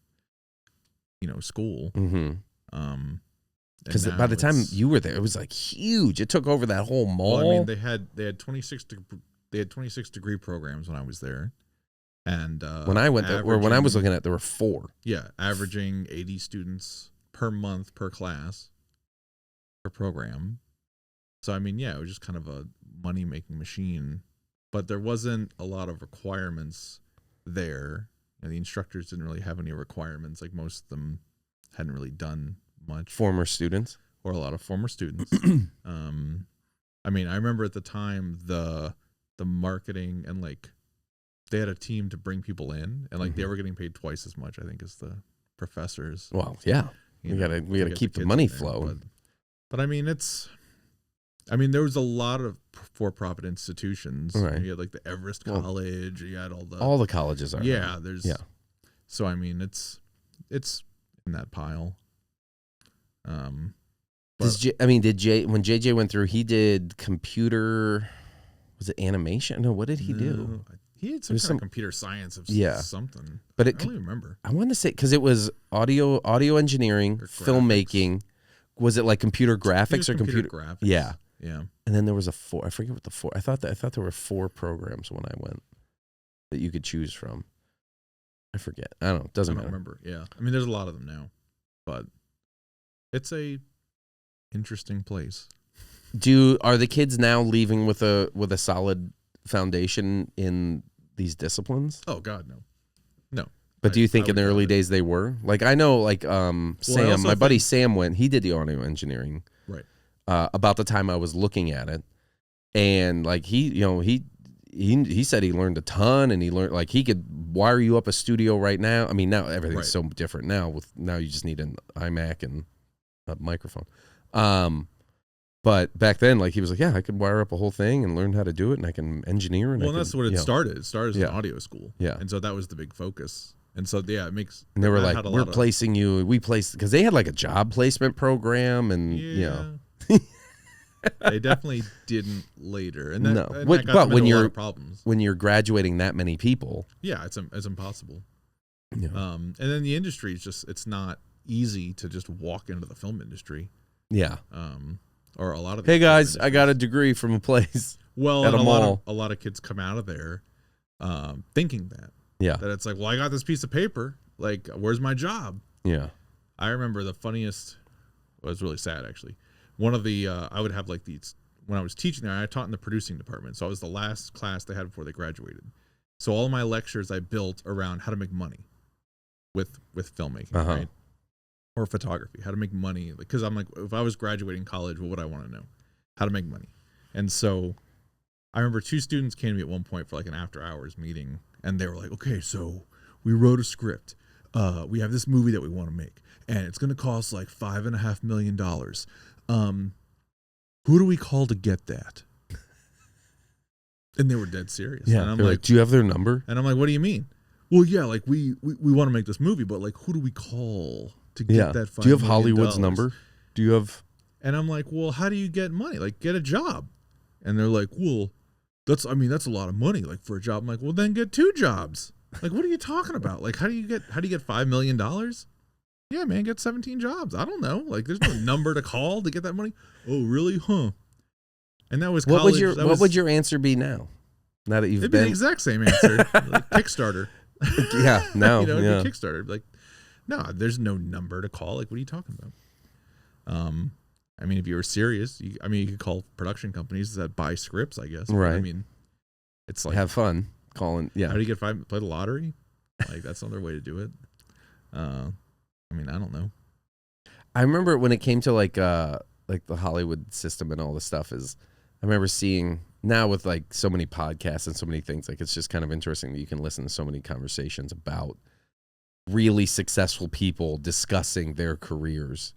school. Because by the time you were there, it was like huge. It took over that whole mall. Well, I mean, they had 26 degree programs when I was there, and when I went there, or when I was looking at, there were 4. Yeah, averaging 80 students per month per class per program. So I mean, it was just kind of a money making machine, but there wasn't a lot of requirements there. The instructors didn't really have any requirements. Like most of them hadn't really done much. Former students, or a lot of former students. I mean, I remember at the time the marketing and like they had a team to bring people in, and like they were getting paid twice as much, I think, as the professors. Well, yeah, we gotta keep the money flowing. But I mean, there was a lot of for-profit institutions. Right. You had like the Everest College. You had all the colleges are. Yeah, So I mean, it's in that pile. When JJ went through, he did computer. Was it animation? No, what did he do? He had some kind of computer science of something. But I don't really remember. I want to say because it was audio engineering, filmmaking. Was it like computer graphics or computer graphics? Yeah. Yeah. And then there was a 4. I forget what the 4. I thought there were 4 programs when I went that you could choose from. I forget. I don't know. It doesn't matter. I don't remember. Yeah. I mean, there's a lot of them now, but it's a interesting place. Are the kids now leaving with a solid foundation in these disciplines? Oh God, no. But do you think in the early days they were? Like I know, like Sam, my buddy Sam went. He did the audio engineering, right? About the time I was looking at it, and like he said he learned a ton, and he learned like he could wire you up a studio right now. I mean, now everything's so different now. Now you just need an iMac and a microphone. But back then, like he was like, yeah, I could wire up a whole thing and learn how to do it, and I can engineer. And that's what it started. It started as an audio school. Yeah. And so that was the big focus. And so, yeah, it makes. And they were like, we're placing you. We placed, because they had like a job placement program, and They definitely didn't later. And that, and but that got when a you're lot of problems. When you're graduating that many people, it's impossible. Yeah. And then the industry is just, it's not easy to just walk into the film industry. Yeah. Or a lot of hey guys, I got a degree from a place. Well, at a mall. A lot of kids come out of there thinking that. Yeah. That it's like, well, I got this piece of paper. Like, where's my job? Yeah. I remember the funniest. Well, it was really sad actually. One of the I would have like these when I was teaching there. I taught in the producing department, so I was the last class they had before they graduated. So all of my lectures I built around how to make money with filmmaking, right? Or photography, how to make money. Because I'm like, if I was graduating college, what would I want to know? How to make money. And so I remember 2 students came to me at one point for like an after hours meeting, and they were like, okay, so we wrote a script. We have this movie that we want to make, and it's going to cost like $5.5 million. Who do we call to get that? And they were dead serious. Yeah. And I'm like, do you have their number? And I'm like, what do you mean? Well, yeah, like we want to make this movie, but like, who do we call to get that $5 Do you have million? Hollywood's number? Do you have? And I'm like, well, how do you get money? Like, get a job. And they're like, well, that's a lot of money, like for a job. I'm like, well, then get 2 jobs. Like, what are you talking about? Like, how do you get $5 million? Yeah, man, get 17 jobs. I don't know. Like, there's no number to call to get that money. Oh, really? Huh? And that was college. What would your answer be now? Now that you've it'd be the exact same answer. Like Kickstarter. Yeah, no. It'd be Kickstarter. Like, no, there's no number to call. Like, what are you talking about? I mean, if you were serious, you could call production companies that buy scripts, I guess. Right. I mean, it's like, have fun calling. Yeah. How do you get play the lottery? Like, that's another way to do it. I mean, I don't know. I remember when it came to like the Hollywood system and all this stuff I remember seeing now with like so many podcasts and so many things, like it's just kind of interesting that you can listen to so many conversations about really successful people discussing their careers.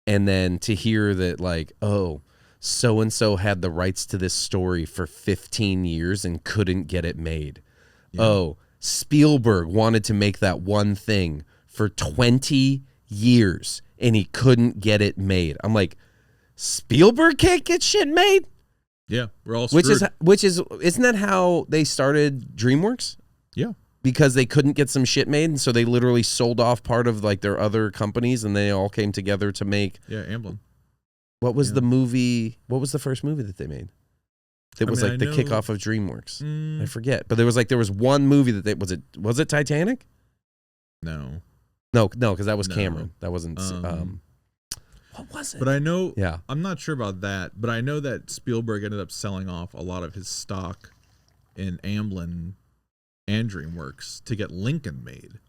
And then to hear that like, oh, so-and-so had the rights to this story for 15 years and couldn't get it made. Yeah. Oh, Spielberg wanted to make that one thing for 20 years and he couldn't get it made. I'm like, Spielberg can't get shit made? Yeah, we're all screwed. Isn't that how they started DreamWorks? Yeah. Because they couldn't get some shit made, and so they literally sold off part of like their other companies, and they all came together to make. Yeah, Amblin. What was the movie? What was the first movie that they made? It was like the kickoff of DreamWorks. I forget, but there was one movie that was it Titanic? No, because that was Cameron. That wasn't. What was it? But I know. Yeah, I'm not sure about that, but I know that Spielberg ended up selling off a lot of his stock in Amblin and DreamWorks to get Lincoln made,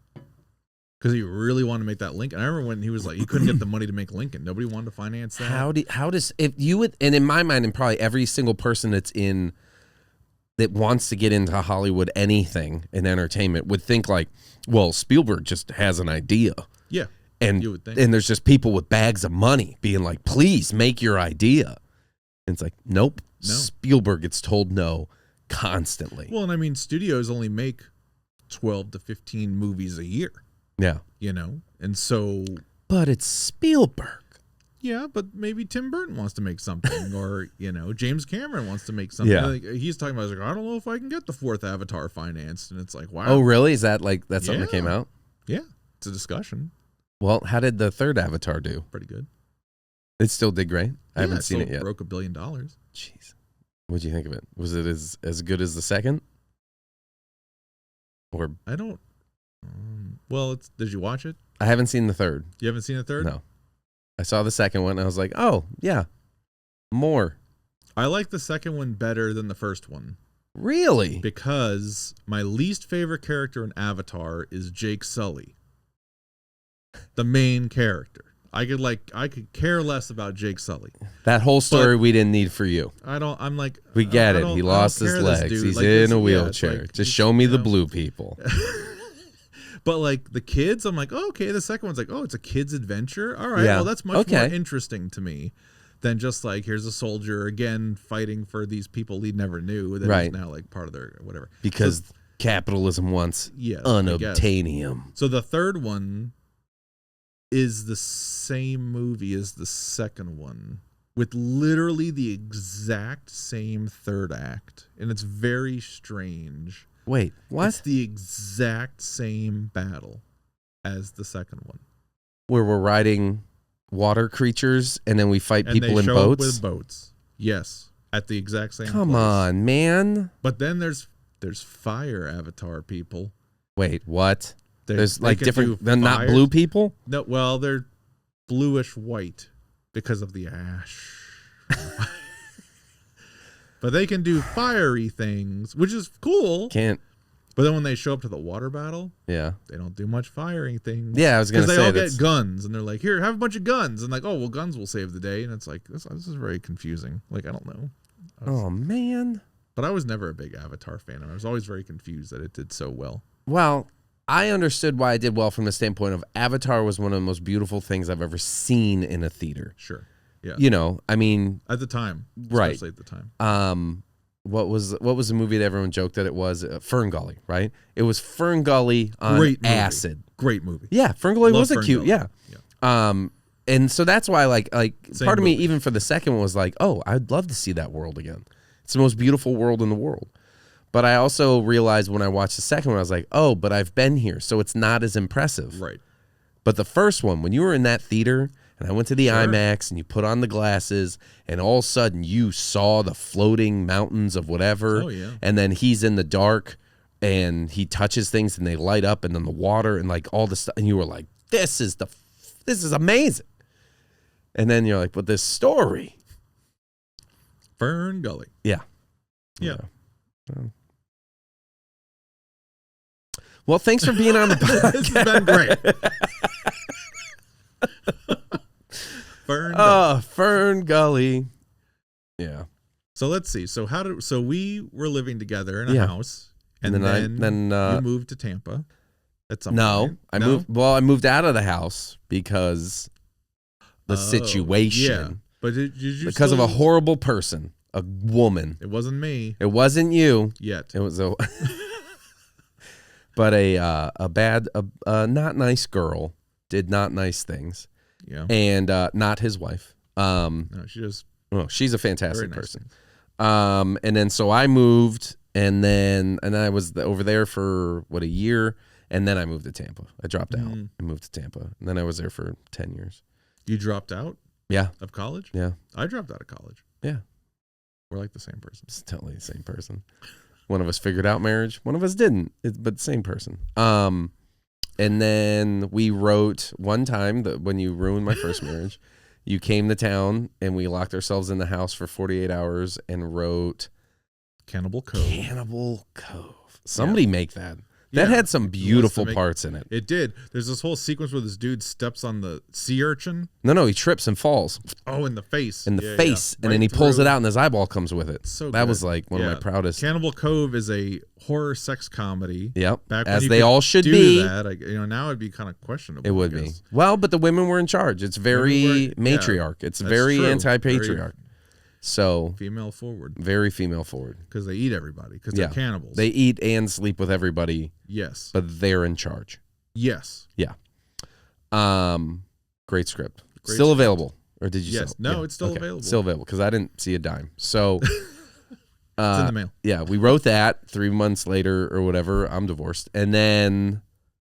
because he really wanted to make that Lincoln. I remember when he was like, he couldn't get the money to make Lincoln. Nobody wanted to finance that. How does if you would, and in my mind, and probably every single person that wants to get into Hollywood, anything in entertainment would think like, well, Spielberg just has an idea. Yeah, and you would think. And there's just people with bags of money being like, please make your idea. And it's like, nope. No. Spielberg gets told no constantly. Well, and I mean, studios only make 12 to 15 movies a year. Yeah. And so. But it's Spielberg. Yeah, but maybe Tim Burton wants to make something, or, James Cameron wants to make something. Yeah. Like, he's talking about, I don't know if I can get the 4th Avatar financed. And it's like, wow. Oh, really? Is that like, that's something that came out? Yeah. It's a discussion. Well, how did the 3rd Avatar do? Pretty good. It still did great. I haven't seen it yet. Broke $1 billion. Jeez. What'd you think of it? Was it as good as the 2nd? Or I don't. Well, did you watch it? I haven't seen the 3rd. You haven't seen the 3rd? No. I saw the 2nd one and I was like, oh yeah, more. I like the 2nd one better than the first one. Really? Because my least favorite character in Avatar is Jake Sully, the main character. I could care less about Jake Sully. That whole story we didn't need for you. I'm like, we get it. He lost his legs. He's like in a wheelchair. Just show me the blue people. But like the kids, I'm like, oh, okay. The second one's like, oh, it's a kid's adventure. All right, well, that's much more interesting to me than just like, here's a soldier again fighting for these people he never knew that is now like part of their whatever. Because capitalism wants unobtainium. So the third one is the same movie as the second one, with literally the exact same third act. And it's very strange. Wait, what? It's the exact same battle as the second one. Where we're riding water creatures and then we fight people in boats? With boats. Yes. At the exact same Come place. on, man. But then there's fire avatar people. Wait, what? There's like different, they're not blue people? No, well, they're bluish white because of the ash. But they can do fiery things, which is cool. But then when they show up to the water battle, they don't do much firing things. Yeah, I was going to say because they all get guns, and they're like, "Here, have a bunch of guns," and like, "Oh, well, guns will save the day." And it's like, this is very confusing. Like, I don't know. Oh man! But I was never a big Avatar fan, and I was always very confused that it did so well. Well, I understood why I did well from the standpoint of Avatar was one of the most beautiful things I've ever seen in a theater. Sure. Yeah. You know, I mean, at the time, especially at the time. What was the movie that everyone joked that it was? Fern Gully, right? It was Fern Gully on acid. Great movie. Yeah, Fern Gully was a cute. Yeah. And so that's why, like part of me, even for the second one, was like, oh, I'd love to see that world again. It's the most beautiful world in the world. But I also realized when I watched the second one, I was like, oh, but I've been here, so it's not as impressive. Right. But the first one, when you were in that theater, and I went to the IMAX, and you put on the glasses, and all of a sudden you saw the floating mountains of whatever. Oh, yeah. And then he's in the dark, and he touches things, and they light up, and then the water, and like all the stuff, and you were like, this is amazing. And then you're like, but this story. Fern Gully. Yeah. Yeah. Well, thanks for being on the podcast. This has been great. Fern Gully. Fern Gully. Yeah. So let's see. So we were living together in a house, and then you moved to Tampa. At some point. I moved out of the house because the situation. Yeah. But did you because of a horrible person, a woman. It wasn't me. It wasn't you. Yet. It was but a bad, not nice girl did not nice things. Yeah. And not his wife. No, she's a fantastic person. Nice. And then so I moved, and I was over there for a year, and then I moved to Tampa. I dropped out and moved to Tampa, and then I was there for 10 years. You dropped out? Yeah. Of college? Yeah. I dropped out of college. Yeah. We're like the same person. It's totally the same person. One of us figured out marriage. One of us didn't. But the same person. And then we wrote one time that when you ruined my first marriage, you came to town and we locked ourselves in the house for 48 hours and wrote Cannibal Cove. Cannibal Cove. Somebody make that. That had some beautiful parts in it. It did. There's this whole sequence where this dude steps on the sea urchin. No, he trips and falls. Oh, in the face. In the face. And then he pulls it out and his eyeball comes with it. So that was like one of my proudest. Cannibal Cove is a horror sex comedy. Yep. Back as they all should be. That, now it'd be kind of questionable. It would be. Well, but the women were in charge. It's very matriarch. It's very anti-patriarch. So female forward. Very female forward. Because they eat everybody. Because they're cannibals. They eat and sleep with everybody. Yes. But they're in charge. Yes. Yeah. Great script. Still available. Or did you sell it? No, it's still available. Still available because I didn't see a dime. So it's in the mail. Yeah, we wrote that 3 months later or whatever. I'm divorced. And then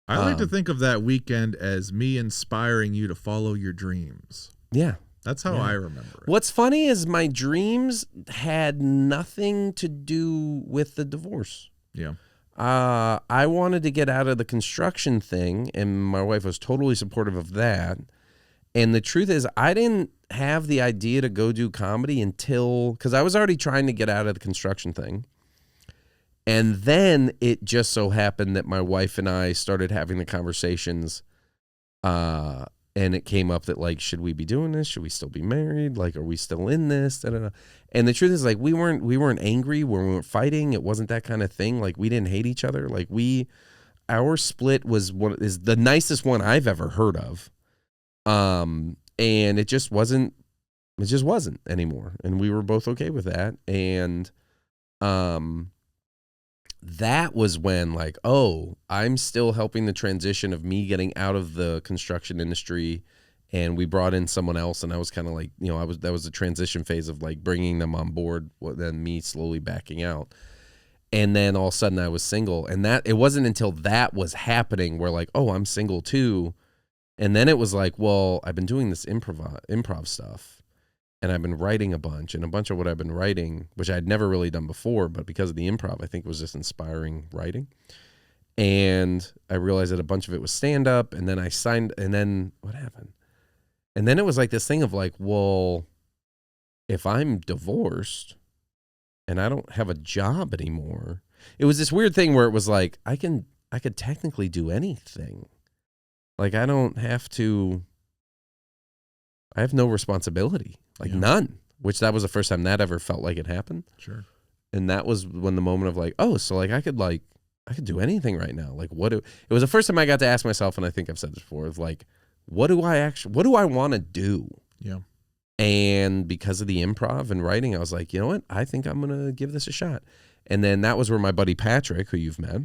I like to think of that weekend as me inspiring you to follow your dreams. Yeah. That's how I remember it. What's funny is my dreams had nothing to do with the divorce. Yeah. I wanted to get out of the construction thing, and my wife was totally supportive of that. And the truth is, I didn't have the idea to go do comedy until, because I was already trying to get out of the construction thing. And then it just so happened that my wife and I started having the conversations, and it came up that, like, should we be doing this? Should we still be married? Like, are we still in this? Da-da-da. And the truth is, like, we weren't angry. We weren't fighting. It wasn't that kind of thing. Like, we didn't hate each other. Like, our split is the nicest one I've ever heard of. And it just wasn't It just wasn't anymore. And we were both okay with that. And that was when, like, oh, I'm still helping the transition of me getting out of the construction industry. And we brought in someone else, and I was kind of like, that was the transition phase of like bringing them on board, then me slowly backing out. And then all of a sudden I was single, and that it wasn't until that was happening where like, oh, I'm single too. And then it was like, well, I've been doing this improv stuff, and I've been writing a bunch of what I've been writing, which I'd never really done before, but because of the improv, I think it was just inspiring writing. And I realized that a bunch of it was stand up, and then I signed, and then what happened? And then it was like this thing of like, well, if I'm divorced and I don't have a job anymore, it was this weird thing where it was like, I could technically do anything. Like, I have no responsibility, like none, which that was the first time that ever felt like it happened. Sure. And that was when the moment of like, oh, so like I could do anything right now. Like it was the first time I got to ask myself, and I think I've said this before, of like, what do I want to do? Yeah. And because of the improv and writing, I was like, you know what? I think I'm going to give this a shot. And then that was where my buddy Patrick, who you've met,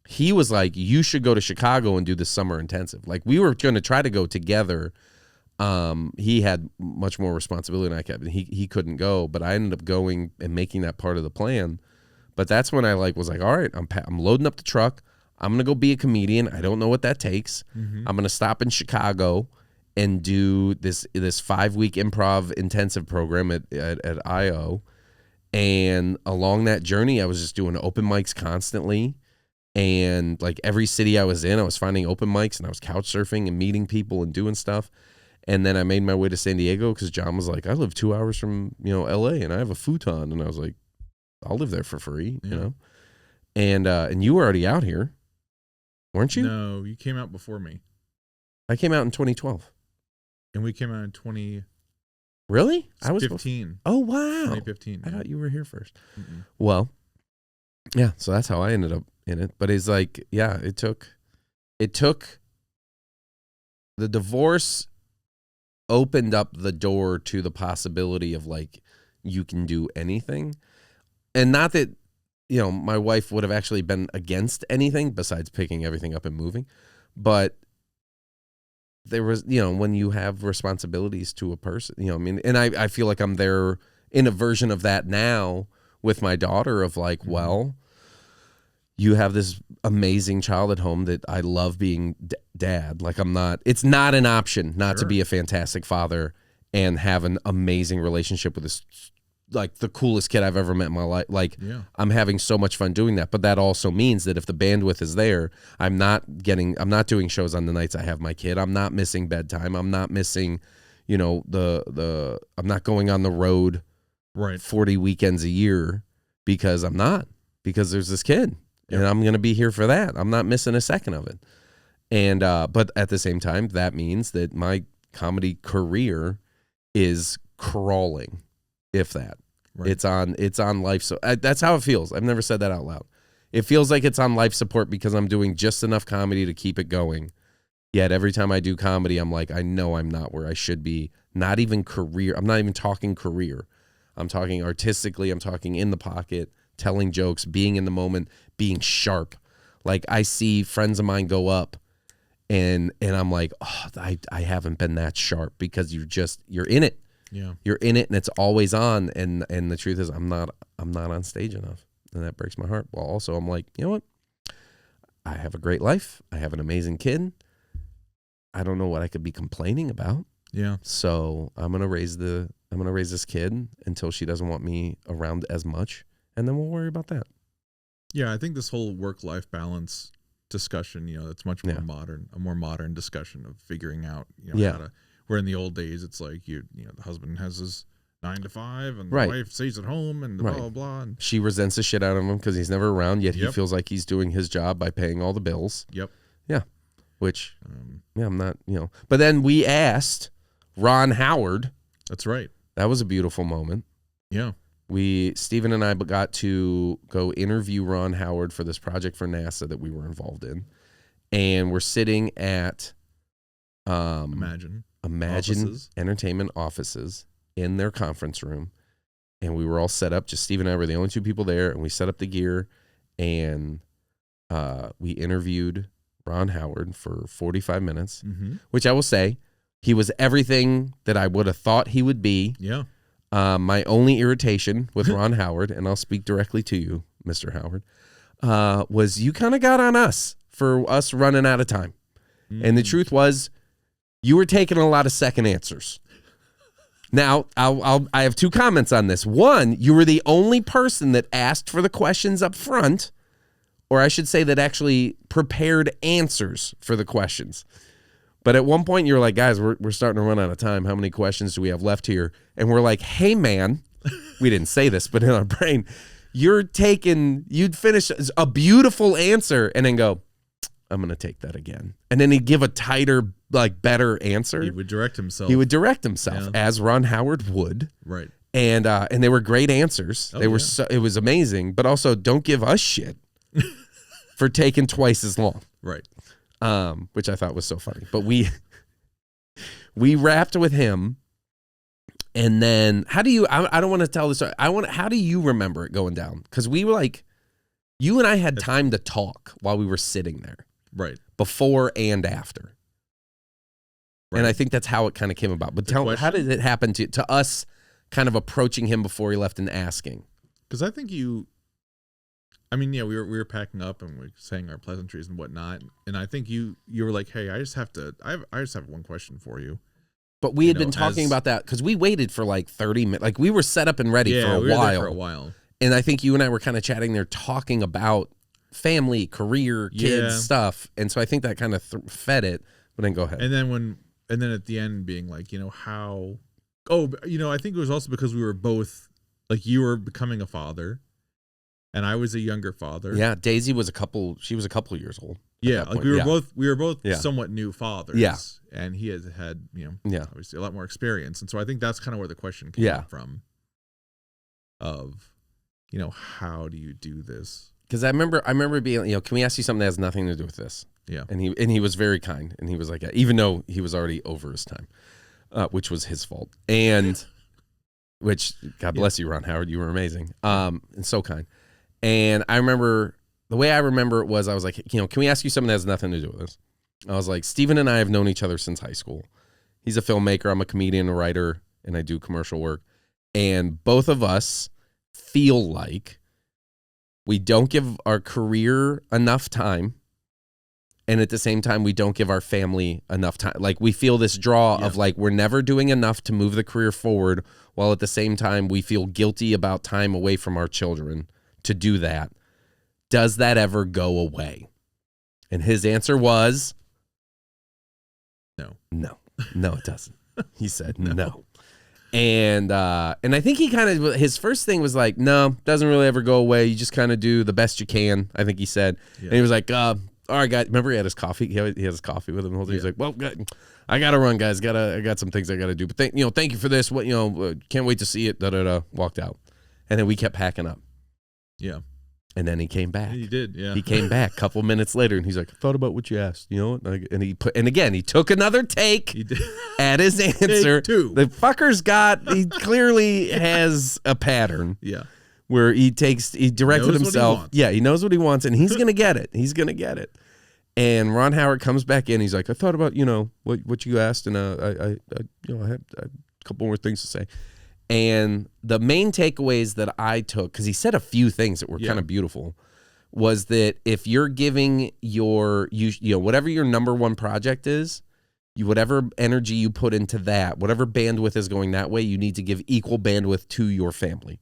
he was like, you should go to Chicago and do this summer intensive. Like, we were going to try to go together. He had much more responsibility than I kept. He couldn't go, but I ended up going and making that part of the plan. But that's when I was like, all right, I'm loading up the truck. I'm going to go be a comedian. I don't know what that takes. I'm going to stop in Chicago and do this 5-week improv intensive program at IO. And along that journey, I was just doing open mics constantly. And like every city I was in, I was finding open mics, and I was couch surfing and meeting people and doing stuff. And then I made my way to San Diego because John was like, I live 2 hours from, LA, and I have a futon. And I was like, I'll live there for free, And you were already out here, weren't you? No, you came out before me. I came out in 2012. And we came out in 2015. Really? I was 15. Oh, wow. 2015. I thought you were here first. Well, yeah, so that's how I ended up in it. But it's like, yeah, it took the divorce opened up the door to the possibility of like, you can do anything. And not that, my wife would have actually been against anything besides picking everything up and moving. But there was, when you have responsibilities to a person, and I feel like I'm there in a version of that now with my daughter of like, well, you have this amazing child at home that I love being dad. Like it's not an option not to be a fantastic father and have an amazing relationship with this, like the coolest kid I've ever met in my life. Like I'm having so much fun doing that. But that also means that if the bandwidth is there, I'm not doing shows on the nights I have my kid. I'm not missing bedtime. I'm not missing, I'm not going on the road 40 weekends a year because there's this kid. And I'm going to be here for that. I'm not missing a second of it. And but at the same time, that means that my comedy career is crawling, if that. Right. It's on life. So that's how it feels. I've never said that out loud. It feels like it's on life support because I'm doing just enough comedy to keep it going. Yet every time I do comedy, I'm like, I know I'm not where I should be. Not even career. I'm not even talking career. I'm talking artistically. I'm talking in the pocket, telling jokes, being in the moment, being sharp. Like I see friends of mine go up and I'm like, oh, I haven't been that sharp because you're in it. Yeah. You're in it and it's always on. And the truth is I'm not on stage enough. And that breaks my heart. Well, also I'm like, you know what? I have a great life. I have an amazing kid. I don't know what I could be complaining about. Yeah. So I'm going to raise this kid until she doesn't want me around as much. And then we'll worry about that. Yeah, I think this whole work-life balance discussion, it's much more modern, a more modern discussion of figuring out, how to, where in the old days, it's like, the husband has his 9 to 5 and the wife stays at home and blah, blah, blah. And she resents the shit out of him because he's never around, yet he feels like he's doing his job by paying all the bills. Yep. Yeah. Which, I'm not, But then we asked Ron Howard. That's right. That was a beautiful moment. Yeah. Steven and I got to go interview Ron Howard for this project for NASA that we were involved in. And we're sitting at Imagine offices. Entertainment offices in their conference room, and we were all set up. Just Steve and I were the only two people there, and we set up the gear, and we interviewed Ron Howard for 45 minutes, which I will say, he was everything that I would have thought he would be. Yeah. My only irritation with Ron Howard, and I'll speak directly to you, Mr. Howard, was you kind of got on us for us running out of time. And the truth was, you were taking a lot of second answers. Now, I have two comments on this. One, you were the only person that asked for the questions up front, or I should say that actually prepared answers for the questions. But at one point, you're like, guys, we're starting to run out of time. How many questions do we have left here? And we're like, hey, man, we didn't say this, but in our brain, you'd finish a beautiful answer and then go, I'm going to take that again. And then he'd give a tighter, like, better answer. He would direct himself. As Ron Howard would. Right. And they were great answers. It was amazing, but also don't give us shit for taking twice as long. Right. Which I thought was so funny. But we wrapped with him, and then I don't want to tell this story. How do you remember it going down? Because we were like, you and I had time to talk while we were sitting there. Right. Before and after. Right. And I think that's how it kind of came about. But tell me, how did it happen to us kind of approaching him before he left and asking? Because I think we were packing up and we were saying our pleasantries and whatnot, and I think you were like, "Hey, I just have one question for you." But we had been talking about that because we waited for like 30 minutes. Like we were set up and ready for a while. And I think you and I were kind of chatting there, talking about family, career, kids, stuff. And so I think that kind of fed it. But then go ahead. And then at the end, being like, how? Oh, I think it was also because we were both like, you were becoming a father. And I was a younger father. Yeah, Daisy was a couple years old. Yeah, like we were both somewhat new fathers. Yeah. And he has had, obviously a lot more experience. And so I think that's kind of where the question came from. Of, how do you do this? Because I remember being, can we ask you something that has nothing to do with this? Yeah. And he was very kind, and he was like, even though he was already over his time, which was his fault. And which, God bless you, Ron Howard, you were amazing. And so kind. And I remember, the way I remember it was, I was like, can we ask you something that has nothing to do with this? I was like, Steven and I have known each other since high school. He's a filmmaker, I'm a comedian, a writer, and I do commercial work. And both of us feel like we don't give our career enough time, and at the same time, we don't give our family enough time. Like, we feel this draw of like, we're never doing enough to move the career forward, while at the same time, we feel guilty about time away from our children to do that. Does that ever go away? And his answer was, no, it doesn't. He said no. And I think he kind of, his first thing was like, no, doesn't really ever go away. You just kind of do the best you can, I think he said. Yeah. And he was like, all right, guys. Remember he had his coffee? He had his coffee with him the whole time. He's like, well, I got to run, guys. I got some things I got to do. But thank you for this. Can't wait to see it. Walked out. And then we kept packing up. Yeah. And then he came back. He did, yeah. He came back a couple minutes later, and he's like, I thought about what you asked, And he took another take at his answer. The fucker's he clearly has a pattern. Yeah. Where he directed himself. He knows what he wants, and he's gonna get it. He's gonna get it. And Ron Howard comes back in. He's like, I thought about what you asked, and I had a couple more things to say. And the main takeaways that I took, because he said a few things that were kind of beautiful, was that if you're giving whatever your number one project is, whatever energy you put into that, whatever bandwidth is going that way, you need to give equal bandwidth to your family.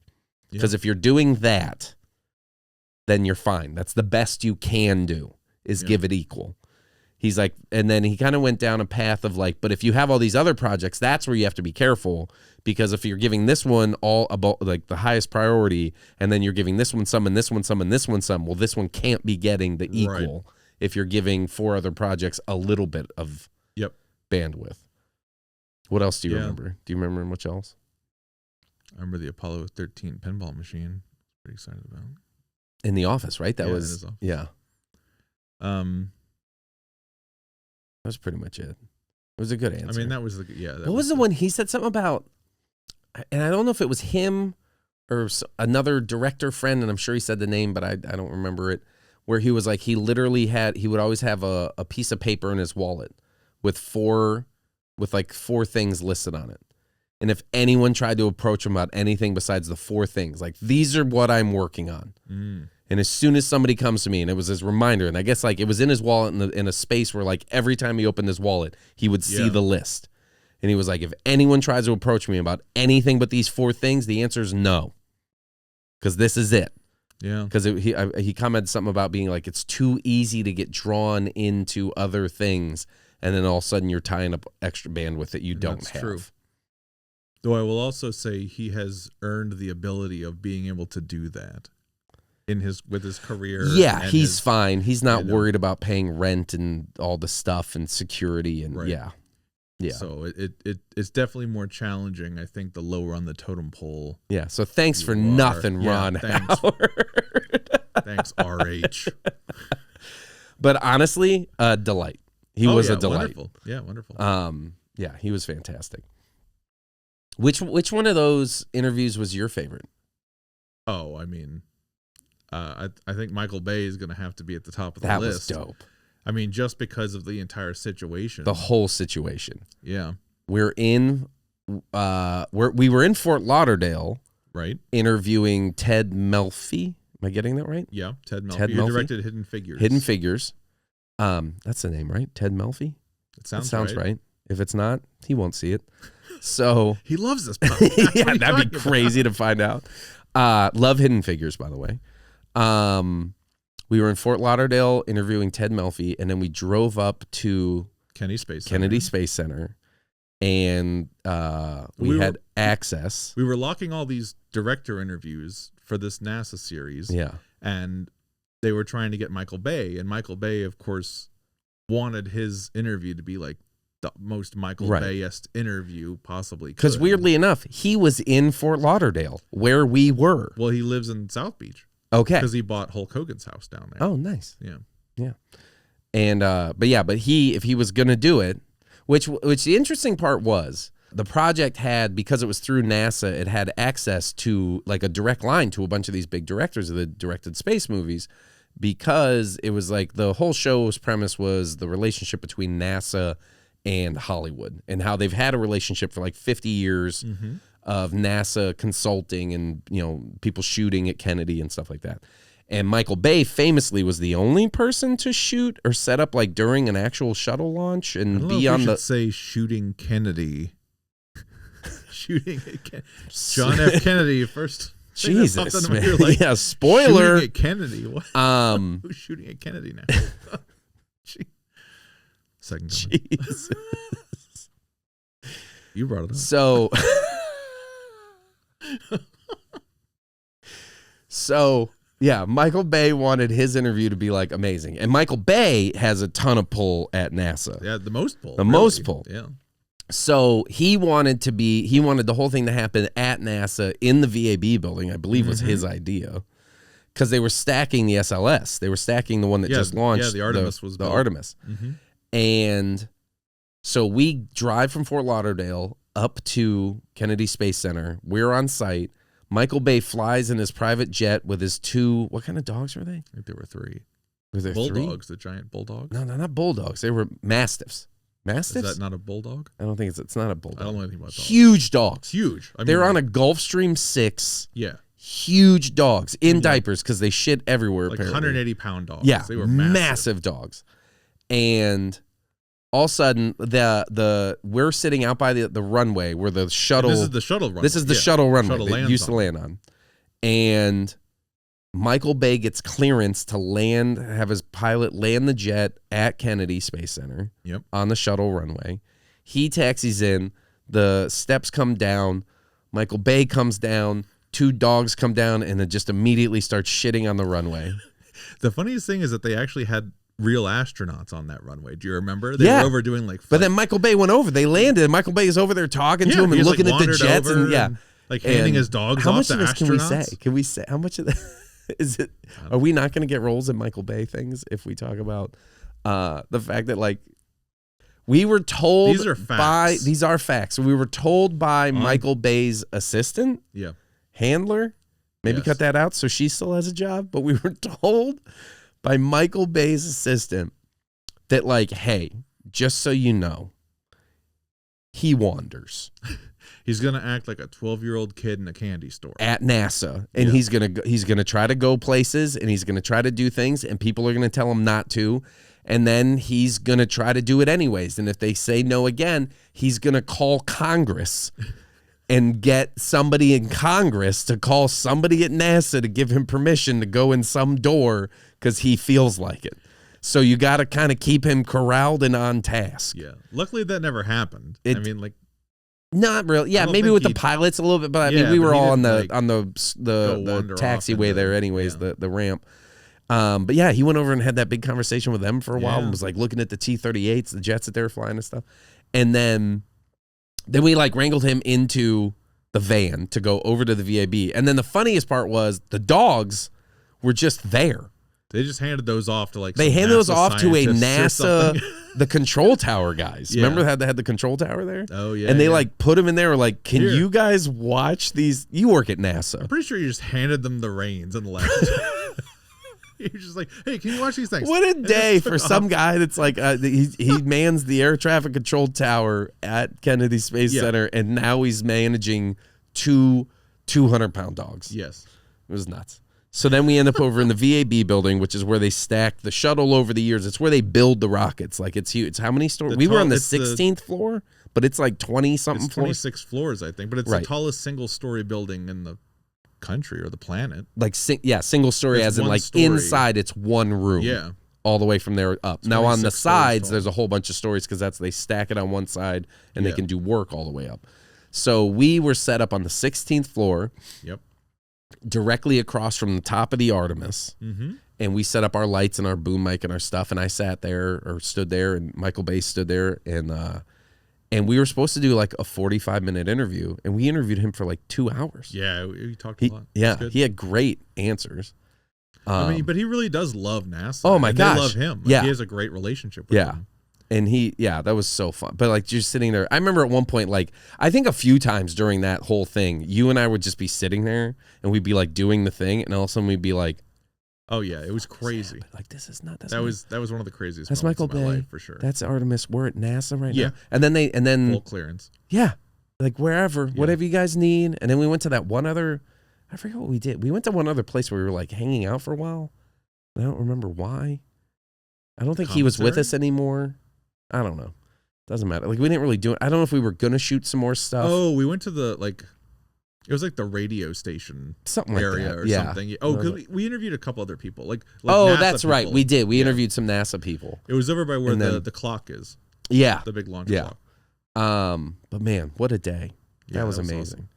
Because if you're doing that, then you're fine. That's the best you can do, is give it equal. He's like, and then he kind of went down a path of like, but if you have all these other projects, that's where you have to be careful, because if you're giving this one all about like the highest priority, and then you're giving this one some and this one some and this one some, well, this one can't be getting the equal if you're giving 4 other projects a little bit of bandwidth. What else do you remember? Do you remember much else? I remember the Apollo 13 pinball machine. Pretty excited about it. In the office, right? That was That was pretty much it. It was a good answer. I mean, that was what was the one he said something about? and I don't know if it was him or another director friend, and I'm sure he said the name, but I don't remember it, where he was like, he would always have a piece of paper in his wallet with four things listed on it. And if anyone tried to approach him about anything besides the 4 things, like, these are what I'm working on. And as soon as somebody comes to me, and it was his reminder, and I guess like it was in his wallet in a space where like every time he opened his wallet, he would see the list. And he was like, if anyone tries to approach me about anything but these 4 things, the answer is no. Because this is it. Yeah. Because he commented something about being like, it's too easy to get drawn into other things, and then all of a sudden you're tying up extra bandwidth that you don't have. True. Though I will also say he has earned the ability of being able to do that with his career. Yeah, he's fine. He's not worried about paying rent and all the stuff and security and yeah. So it's definitely more challenging. I think the lower on the totem pole. Yeah. So thanks for nothing, Ron Howard. Thanks, RH. But honestly, a delight. He was a delight. Wonderful. Yeah, wonderful. Yeah, he was fantastic. Which one of those interviews was your favorite? Oh, I mean, I think Michael Bay is going to have to be at the top of the list. That was dope. I mean, just because of the entire situation. The whole situation. Yeah. We were in Fort Lauderdale. Right. Interviewing Ted Melfi. Am I getting that right? Yeah, Ted Melfi. He directed Hidden Figures. Hidden Figures. That's the name, right? Ted Melfi? It sounds right. If it's not, he won't see it. So he loves this podcast. Yeah, that'd be crazy to find out. Love Hidden Figures, by the way. We were in Fort Lauderdale interviewing Ted Melfi, and then we drove up to Kennedy Space Center, and we had access. We were locking all these director interviews for this NASA series. Yeah. And they were trying to get Michael Bay, and Michael Bay, of course, wanted his interview to be like the most Michael Bay-esque interview possibly. Because weirdly enough, he was in Fort Lauderdale, where we were. Well, he lives in South Beach. Okay. Because he bought Hulk Hogan's house down there. Oh, nice. Yeah. And but if he was gonna do it, which the interesting part was, the project had, because it was through NASA, it had access to like a direct line to a bunch of these big directors that directed space movies, because it was like the whole show's premise was the relationship between NASA and Hollywood, and how they've had a relationship for like 50 years of NASA consulting and, people shooting at Kennedy and stuff like that. And Michael Bay famously was the only person to shoot or set up like during an actual shuttle launch and be on the say shooting Kennedy. Shooting at John F. Kennedy first. Jesus, man. Like, yeah, spoiler. Shooting at Kennedy. What? Who's shooting at Kennedy now? Second coming. Jesus. You brought it up. So yeah, Michael Bay wanted his interview to be like amazing, and Michael Bay has a ton of pull at NASA. Yeah, the most pull. Most pull. Yeah. So he wanted the whole thing to happen at NASA in the VAB building. I believe was his idea, because they were stacking the SLS. They were stacking the one that just launched. Yeah, the Artemis was the built. Artemis. And so we drive from Fort Lauderdale up to Kennedy Space Center. We're on site. Michael Bay flies in his private jet with his 2. What kind of dogs were they? I think there were 3. Were there bulldogs? 3? The giant bulldogs? No, not bulldogs. They were mastiffs. Mastiffs? Is that not a bulldog? I don't think it's not a bulldog. I don't know anything about dogs. Huge dogs. Huge. They're on a Gulfstream 6. Yeah. Huge dogs in diapers because they shit everywhere. Like apparently. 180-pound dogs. Yeah, they were massive dogs. And all of a sudden, we're sitting out by the runway where the shuttle. And this is the shuttle runway. This is the shuttle runway they used to land on. And Michael Bay gets clearance to have his pilot land the jet at Kennedy Space Center. Yep. On the shuttle runway. He taxis in. The steps come down. Michael Bay comes down. 2 dogs come down and then just immediately start shitting on the runway. The funniest thing is that they actually had real astronauts on that runway. Do you remember? They were over doing like. But then Michael Bay went over. They landed. And Michael Bay is over there talking to him and looking at the jets and like handing his dogs how off much to of this astronauts. Can we say how much of that is it? Are we not going to get roles in Michael Bay things if we talk about the fact that like We were told these are facts. These are facts. We were told by Michael Bay's assistant, handler. Maybe cut that out so she still has a job. But we were told by Michael Bay's assistant that, like, hey, just so you know, he wanders. He's gonna act like a 12-year-old kid in a candy store at NASA, and he's gonna try to go places, and he's gonna try to do things, and people are gonna tell him not to, and then he's gonna try to do it anyways. And if they say no again, he's gonna call Congress and get somebody in Congress to call somebody at NASA to give him permission to go in some door because he feels like it. So you got to kind of keep him corralled and on task. Yeah. Luckily, that never happened. I mean, like. Not really. Yeah, maybe with the pilots a little bit, but I mean, we were all on the taxiway there anyways, the ramp. But yeah, he went over and had that big conversation with them for a while and was like looking at the T-38s, the jets that they were flying and stuff. And then we like wrangled him into the van to go over to the VAB. And then the funniest part was the dogs were just there. They just handed those off to like. They handed those off to a NASA, the control tower guys. Yeah. Remember how they had the control tower there? Oh yeah. And they like put them in there. Like, can you guys watch these? You work at NASA. I'm pretty sure you just handed them the reins and left. You're just like, hey, can you watch these things? What a day for some guy that's like, he mans the air traffic control tower at Kennedy Space Center, and now he's managing two 200-pound dogs. Yes, it was nuts. So then we end up over in the VAB building, which is where they stacked the shuttle over the years. It's where they build the rockets. Like, it's huge. It's how many stories? We were on the 16th floor, but it's like 20-something floors. 26 floors, I think. But it's the tallest single-story building in the country or the planet. Like, single story, as in like story. Inside it's one room. Yeah. All the way from there up. Now on the sides, there's a whole bunch of stories because they stack it on one side and they can do work all the way up. So we were set up on the 16th floor. Yep. Directly across from the top of the Artemis, and we set up our lights and our boom mic and our stuff, and I sat there or stood there, and Michael Bay stood there, and we were supposed to do like a 45-minute interview, and we interviewed him for like 2 hours. Yeah, we talked a lot. Yeah, he had great answers. I mean, but he really does love NASA. Oh my gosh, they love him. Like, he has a great relationship with him. And that was so fun. But like just sitting there, I remember at one point, like I think a few times during that whole thing, you and I would just be sitting there and we'd be like doing the thing, and all of a sudden we'd be like, "Oh yeah, it was crazy." Like, this is not. That was one of the craziest. That's moments Michael of my Bay life, for sure. That's Artemis. We're at NASA right now. And then full clearance. Yeah, like wherever, whatever you guys need. And then we went to that one other. I forget what we did. We went to one other place where we were like hanging out for a while. I don't remember why. I don't think he was with us anymore. I don't know. Doesn't matter. Like, we didn't really do it. I don't know if we were gonna shoot some more stuff. Oh, we went to the it was like the radio station something area like that. Or something. Oh, because we interviewed a couple other people. Like oh, NASA that's people. right. We did. We interviewed some NASA people. It was over by where the clock is. Yeah, the big launch clock. But man, what a day! That was amazing.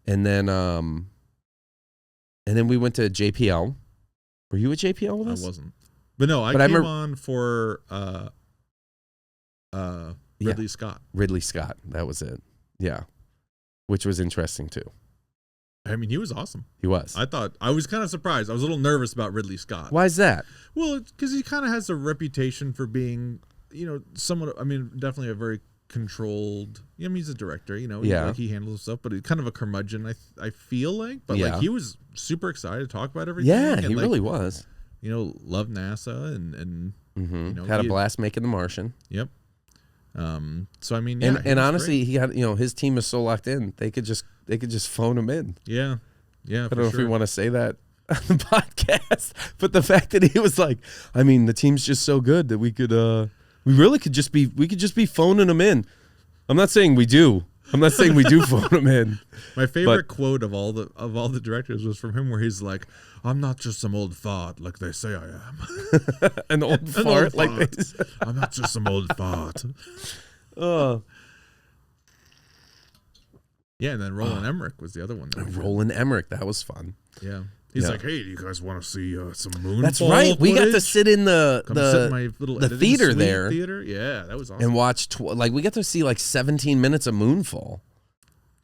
Awesome. And then we went to JPL. Were you at JPL with us? I wasn't. But no, I came on for Ridley Scott. Ridley Scott, that was it. Yeah, which was interesting too. I mean, he was awesome. He was. I was kind of surprised. I was a little nervous about Ridley Scott. Why is that? Well, because he kind of has a reputation for being, somewhat. I mean, definitely a very controlled. I mean, he's a director. He handles stuff, but he's kind of a curmudgeon. I feel like, but like he was super excited to talk about everything. Yeah, and he really was. Loved NASA and had a blast making The Martian. Yep. So I mean, and honestly, he had his team is so locked in, they could just phone him in. Yeah. I don't know if we want to say that on the podcast, but the fact that he was like, I mean, the team's just so good that we could just be phoning them in. I'm not saying we do. I'm not saying we do phone them in. My favorite quote of all the directors was from him, where he's like, "I'm not just some old fart like they say I am." An old fart like they say. I'm not just some old fart. Oh. Yeah, and then Roland Emmerich was the other one. Roland Emmerich, that was fun. Yeah. He's like, "Hey, do you guys want to see some moonfall?" That's right. We got to sit in the theater there. Theater, yeah, that was awesome. And watch we got to see like 17 minutes of moonfall,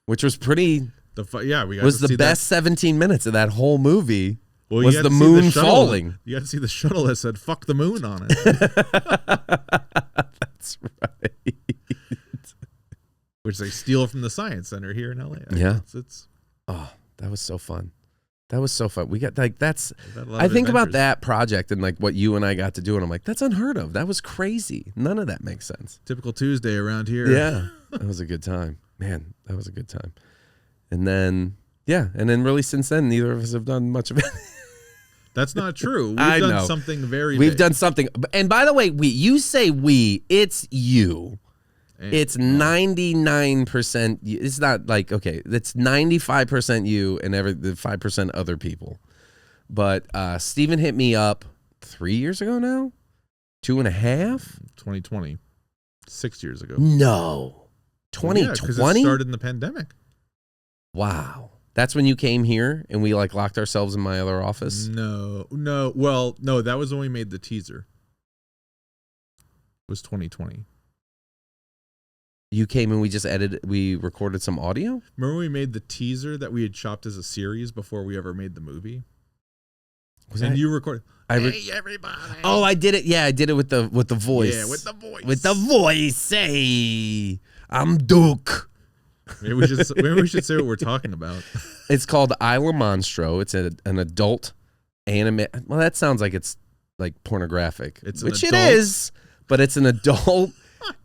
which was pretty. The best 17 minminutes of that whole movie. Well, was the moon falling? You got to see the shuttle that said "fuck the moon" on it. That's right. which they steal from the Science Center here in LA. Yeah. It's Oh, that was so fun. That was so fun. We got like that's. I think about that project and like what you and I got to do, and I'm like, that's unheard of. That was crazy. None of that makes sense. typical Tuesday around here. Yeah, that was a good time, man. That was a good time. And then really since then, neither of us have done much of it. That's not true. We've I done know. something very We've big. done something. And by the way, you say we, it's you. And, It's 99%. It's not like, okay, it's 95% you and the 5% other people. But Steven hit me up 3 years ago now? 2.5? 2020. 6 years ago. No. Well, yeah, 'cause 2020? it started in the pandemic. Wow. That's when you came here and we like locked ourselves in my other office? No. Well, no, that was when we made the teaser. It was 2020. You came and we recorded some audio? Remember we made the teaser that we had chopped as a series before we ever made the movie? You recorded. Hey, everybody. Oh, I did it. Yeah, I did it with the voice. Yeah, with the voice. With the voice. Hey, I'm Duke. Maybe we should say what we're talking about. It's called Isla Monstro. It's an adult anime. Well, that sounds like it's like pornographic, which it is, but it's an adult.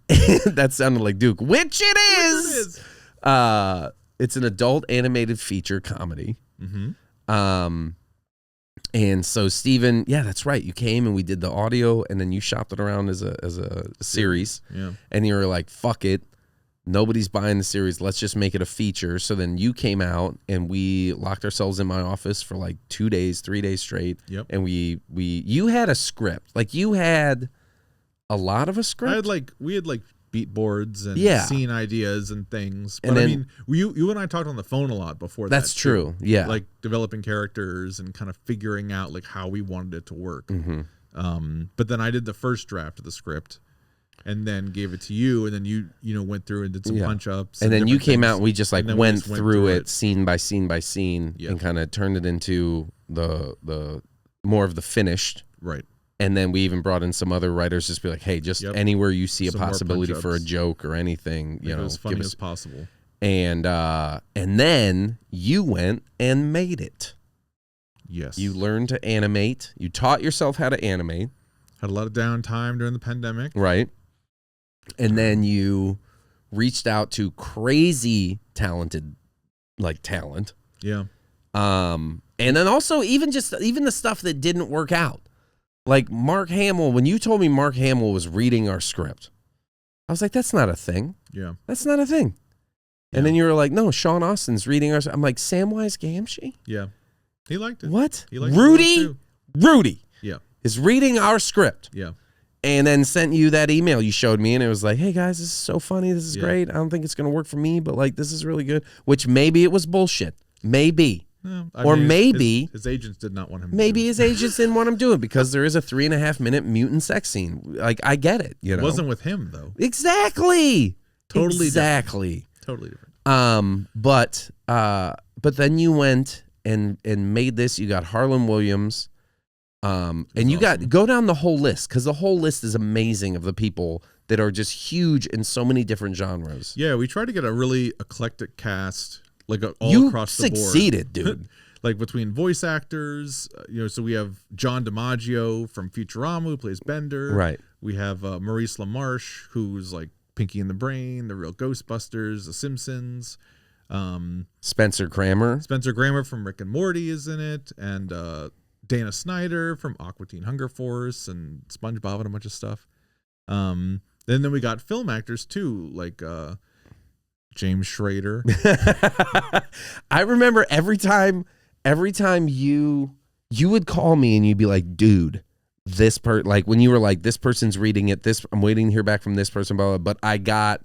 That sounded like Duke, which it is. It's an adult animated feature comedy. Mm-hmm. And so Steven, yeah, that's right. You came and we did the audio, and then you shopped it around as a series. Yeah. And you were like, "Fuck it, nobody's buying the series. Let's just make it a feature." So then you came out, and we locked ourselves in my office for like 3 days straight. Yep. And you had a script, like you had a lot of a script. We had beat boards and scene ideas and things. But And then, I mean, you and I talked on the phone a lot before that. That's true. Yeah. Like developing characters and kind of figuring out like how we wanted it to work. Mm-hmm. But then I did the first draft of the script and then gave it to you, and then you went through and did some punch ups. And then you came out and we just like went just through it scene by scene by scene Yep. and kind of turned it into the more of the finished. Right. And then we even brought in some other writers, just be like, hey, just anywhere you see Some a more possibility for a punch-ups. joke or anything, Make it as funny as possible. And then you went and made it. Yes. You learned to animate. You taught yourself how to animate. Had a lot of downtime during the pandemic. Right. And then you reached out to crazy talented, talent. Yeah. And then also even the stuff that didn't work out. Like Mark Hamill, when you told me Mark Hamill was reading our script, I was like, that's not a thing. Yeah. That's not a thing. And then you were like, no, Sean Austin's reading our script. I'm like, Samwise Gamgee? Yeah. He liked it. What? He liked Rudy Yeah. is reading our script. Yeah. And then sent you that email you showed me, and it was like, hey guys, this is so funny. This is great. I don't think it's going to work for me, but like, this is really good. Which maybe it was bullshit. Maybe. No, maybe his agents did not want him. Maybe his agents didn't want him doing it because there is a 3.5 minute mutant sex scene. Like, I get it. You know, It wasn't with him though. Exactly. Totally exactly. Different. Totally different. But then you went and made this. You got Harlan Williams. And you awesome. go down the whole list, because the whole list is amazing of the people that are just huge in so many different genres. Yeah, we tried to get a really eclectic cast, like all across the board. You succeeded, dude. Like between voice actors, so we have John DiMaggio from Futurama who plays Bender. Right. We have Maurice LaMarche, who's like Pinky and the Brain, The Real Ghostbusters, The Simpsons. Spencer Grammer. Spencer Grammer from Rick and Morty is in it, and Dana Snyder from Aqua Teen Hunger Force and SpongeBob and a bunch of stuff. Then we got film actors too, like James Schrader. I remember every time you would call me and you'd be like, dude, like when you were like, this person's reading it, I'm waiting to hear back from this person, blah, blah, but I got,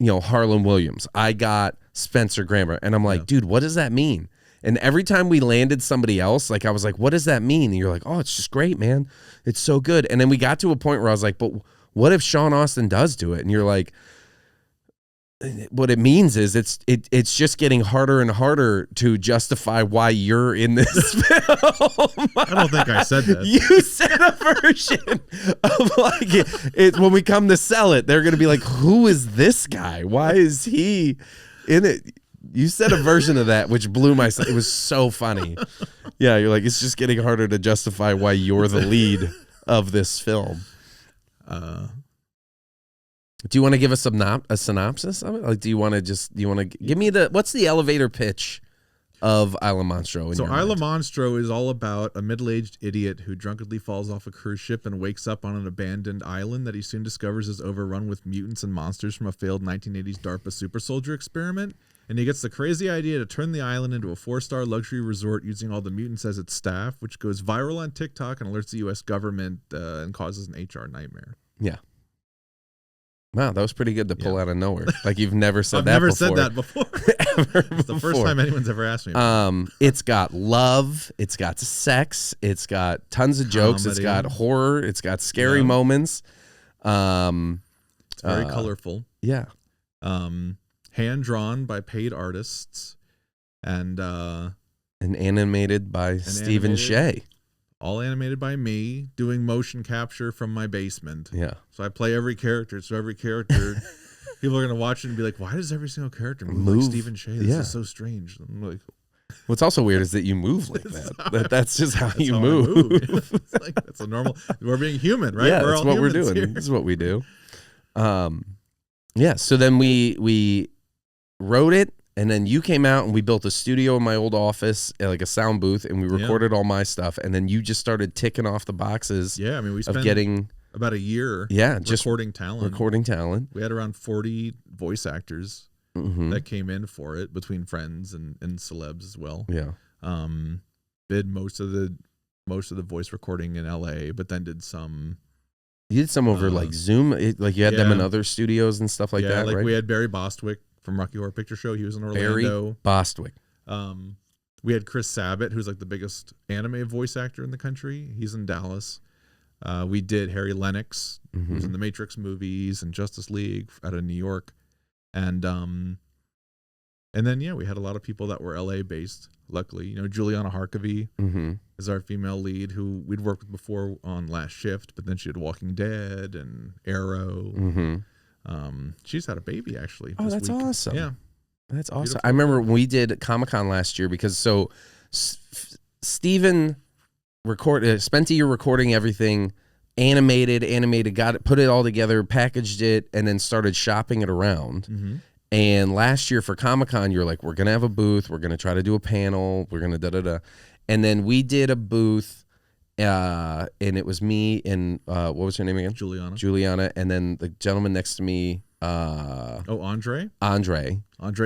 Harlan Williams, I got Spencer Grammer, and I'm like, dude, what does that mean? And every time we landed somebody else, like I was like, what does that mean? And you're like, oh, it's just great, man. It's so good. And then we got to a point where I was like, but what if Sean Austin does do it? And you're like, what it means is it's just getting harder and harder to justify why you're in this film. I don't think I said that. You said a version of like it when we come to sell it, they're gonna be like, who is this guy? Why is he in it? You said a version of that which blew my. It was so funny. Yeah, you're like, it's just getting harder to justify why you're the lead of this film. Do you want to give us a synopsis of it? Like, do you want to give me what's the elevator pitch of Isla Monstro? So Isla Monstro is all about a middle-aged idiot who drunkenly falls off a cruise ship and wakes up on an abandoned island that he soon discovers is overrun with mutants and monsters from a failed 1980s DARPA super soldier experiment. And he gets the crazy idea to turn the island into a 4-star luxury resort using all the mutants as its staff, which goes viral on TikTok and alerts the U.S. government and causes an HR nightmare. Yeah. Wow, that was pretty good to pull out of nowhere. Like you've never said I've that never before. said that before. It's the first time anyone's ever asked me. It's got love. It's got sex. It's got tons of jokes. Comedy. It's got horror. It's got scary moments. It's very colorful. Yeah. Hand drawn by paid artists, and animated by Steven Shea. All animated by me, doing motion capture from my basement. Yeah. So I play every character. So every character, people are going to watch it and be like, why does every single character move like Steven Shea? This is so strange. I'm like, what's also weird is that you move like that. That's just how you move. It's like, that's a normal, we're being human, right? Yeah, we're that's all what we're doing. here. This is what we do. Yeah, so then we wrote it, and then you came out and we built a studio in my old office, like a sound booth, and we recorded all my stuff, and then you just started ticking off the boxes. Yeah, I mean, we spent about a year just recording talent. We had around 40 voice actors that came in for it, between friends and celebs as well. Yeah. Did most of the voice recording in LA, but then did some. You did some over like Zoom, like you had them in other studios and stuff like that, like right? We had Barry Bostwick from Rocky Horror Picture Show. He was in Orlando. Barry Bostwick. We had Chris Sabat, who's like the biggest anime voice actor in the country. He's in Dallas. We did Harry Lennox, who's in the Matrix movies and Justice League out of New York. And then, we had a lot of people that were LA based, luckily. You know, Juliana Harkavy is our female lead, who we'd worked with before on Last Shift, but then she did Walking Dead and Arrow. She's had a baby, actually. Oh, that's week. awesome. Yeah. That's awesome. Beautiful. I remember when we did Comic-Con last year, because Steven spent a year recording everything, animated, got it, put it all together, packaged it, and then started shopping it around. And last year for Comic-Con, you were like, we're going to have a booth. We're going to try to do a panel. We're going to da-da-da. And then we did a booth, and it was me and, what was her name again? Juliana. And then the gentleman next to me. Andre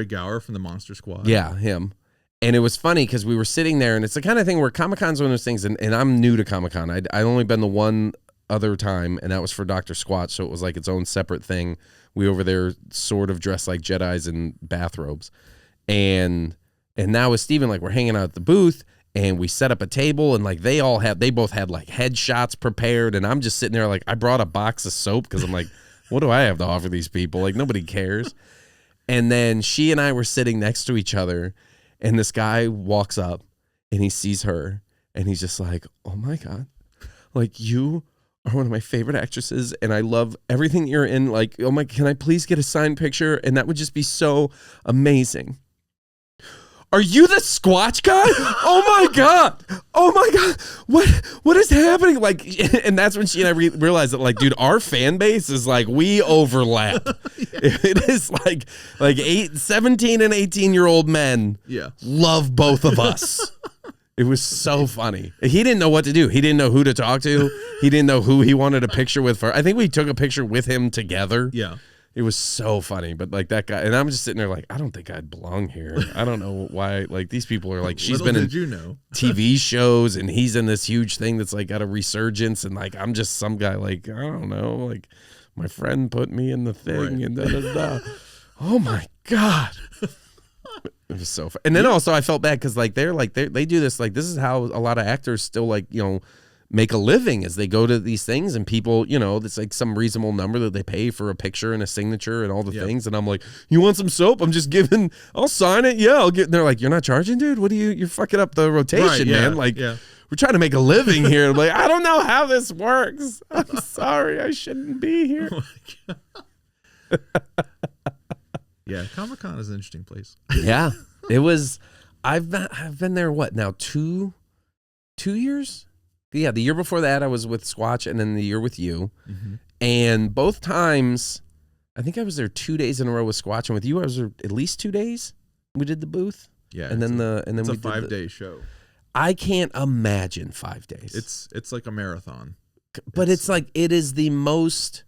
Gower from the Monster Squad. Yeah, him. And it was funny because we were sitting there, and it's the kind of thing where Comic-Con's one of those things, and I'm new to Comic-Con. I'd only been the one other time, and that was for Dr. Squatch, so it was like its own separate thing. We over there sort of dressed like Jedis in bathrobes. And now with Steven, like, we're hanging out at the booth, and we set up a table, and like they both had like headshots prepared, and I'm just sitting there like, I brought a box of soap because I'm like, what do I have to offer these people? Like, nobody cares. And then she and I were sitting next to each other, and this guy walks up and he sees her, and he's just like, oh my God, like, you are one of my favorite actresses, and I love everything you're in. Like, oh my, can I please get a signed picture? And that would just be so amazing. Are you the Squatch guy? Oh my God. Oh my God. What is happening? Like, and that's when she and I realized that, like, dude, our fan base is like, we overlap. It is like 17 and 18-year-old men love both of us. It was so funny. He didn't know what to do. He didn't know who to talk to. He didn't know who he wanted a picture with. I think we took a picture with him together. Yeah. It was so funny, but like that guy, and I'm just sitting there like, I don't think I'd belong here. I don't know why. Like, these people are like, she's been in TV shows, and he's in this huge thing that's like got a resurgence, and like, I'm just some guy, like, I don't know, like, my friend put me in the thing, and da da da. Oh my God. It was so fun. And then also I felt bad because like they do this, like, this is how a lot of actors still, like, you know, make a living as they go to these things, and people, it's like some reasonable number that they pay for a picture and a signature and all the things. And I'm like, you want some soap? I'll sign it. Yeah, I'll get. And they're like, you're not charging, dude? What you're fucking up the rotation, man. Like, we're trying to make a living here. I'm like, I don't know how this works. I'm sorry. I shouldn't be here. Oh yeah. Comic-Con is an interesting place. Yeah, it was. I've been there. What now? 2 years? Yeah, the year before that I was with Squatch, and then the year with you. Mm-hmm. And both times, I think I was there 2 days in a row with Squatch, and with you I was there at least 2 days. We did the booth. Yeah, and then it's we a 5-day show. I can't imagine 5 days. It's like a marathon. But it's like it is the most.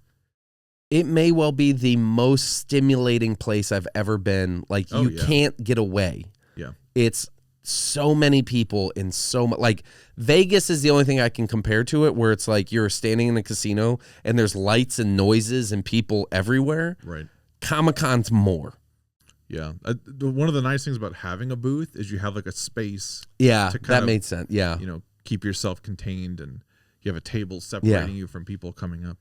It may well be the most stimulating place I've ever been. Like you can't get away. Yeah, it's so many people and so much. Like Vegas is the only thing I can compare to it, where it's like you're standing in a casino and there's lights and noises and people everywhere. Right. Comic-Con's more. Yeah. One of the nice things about having a booth is you have like a space. Yeah, that made sense. Yeah. Keep yourself contained, and you have a table separating you from people coming up.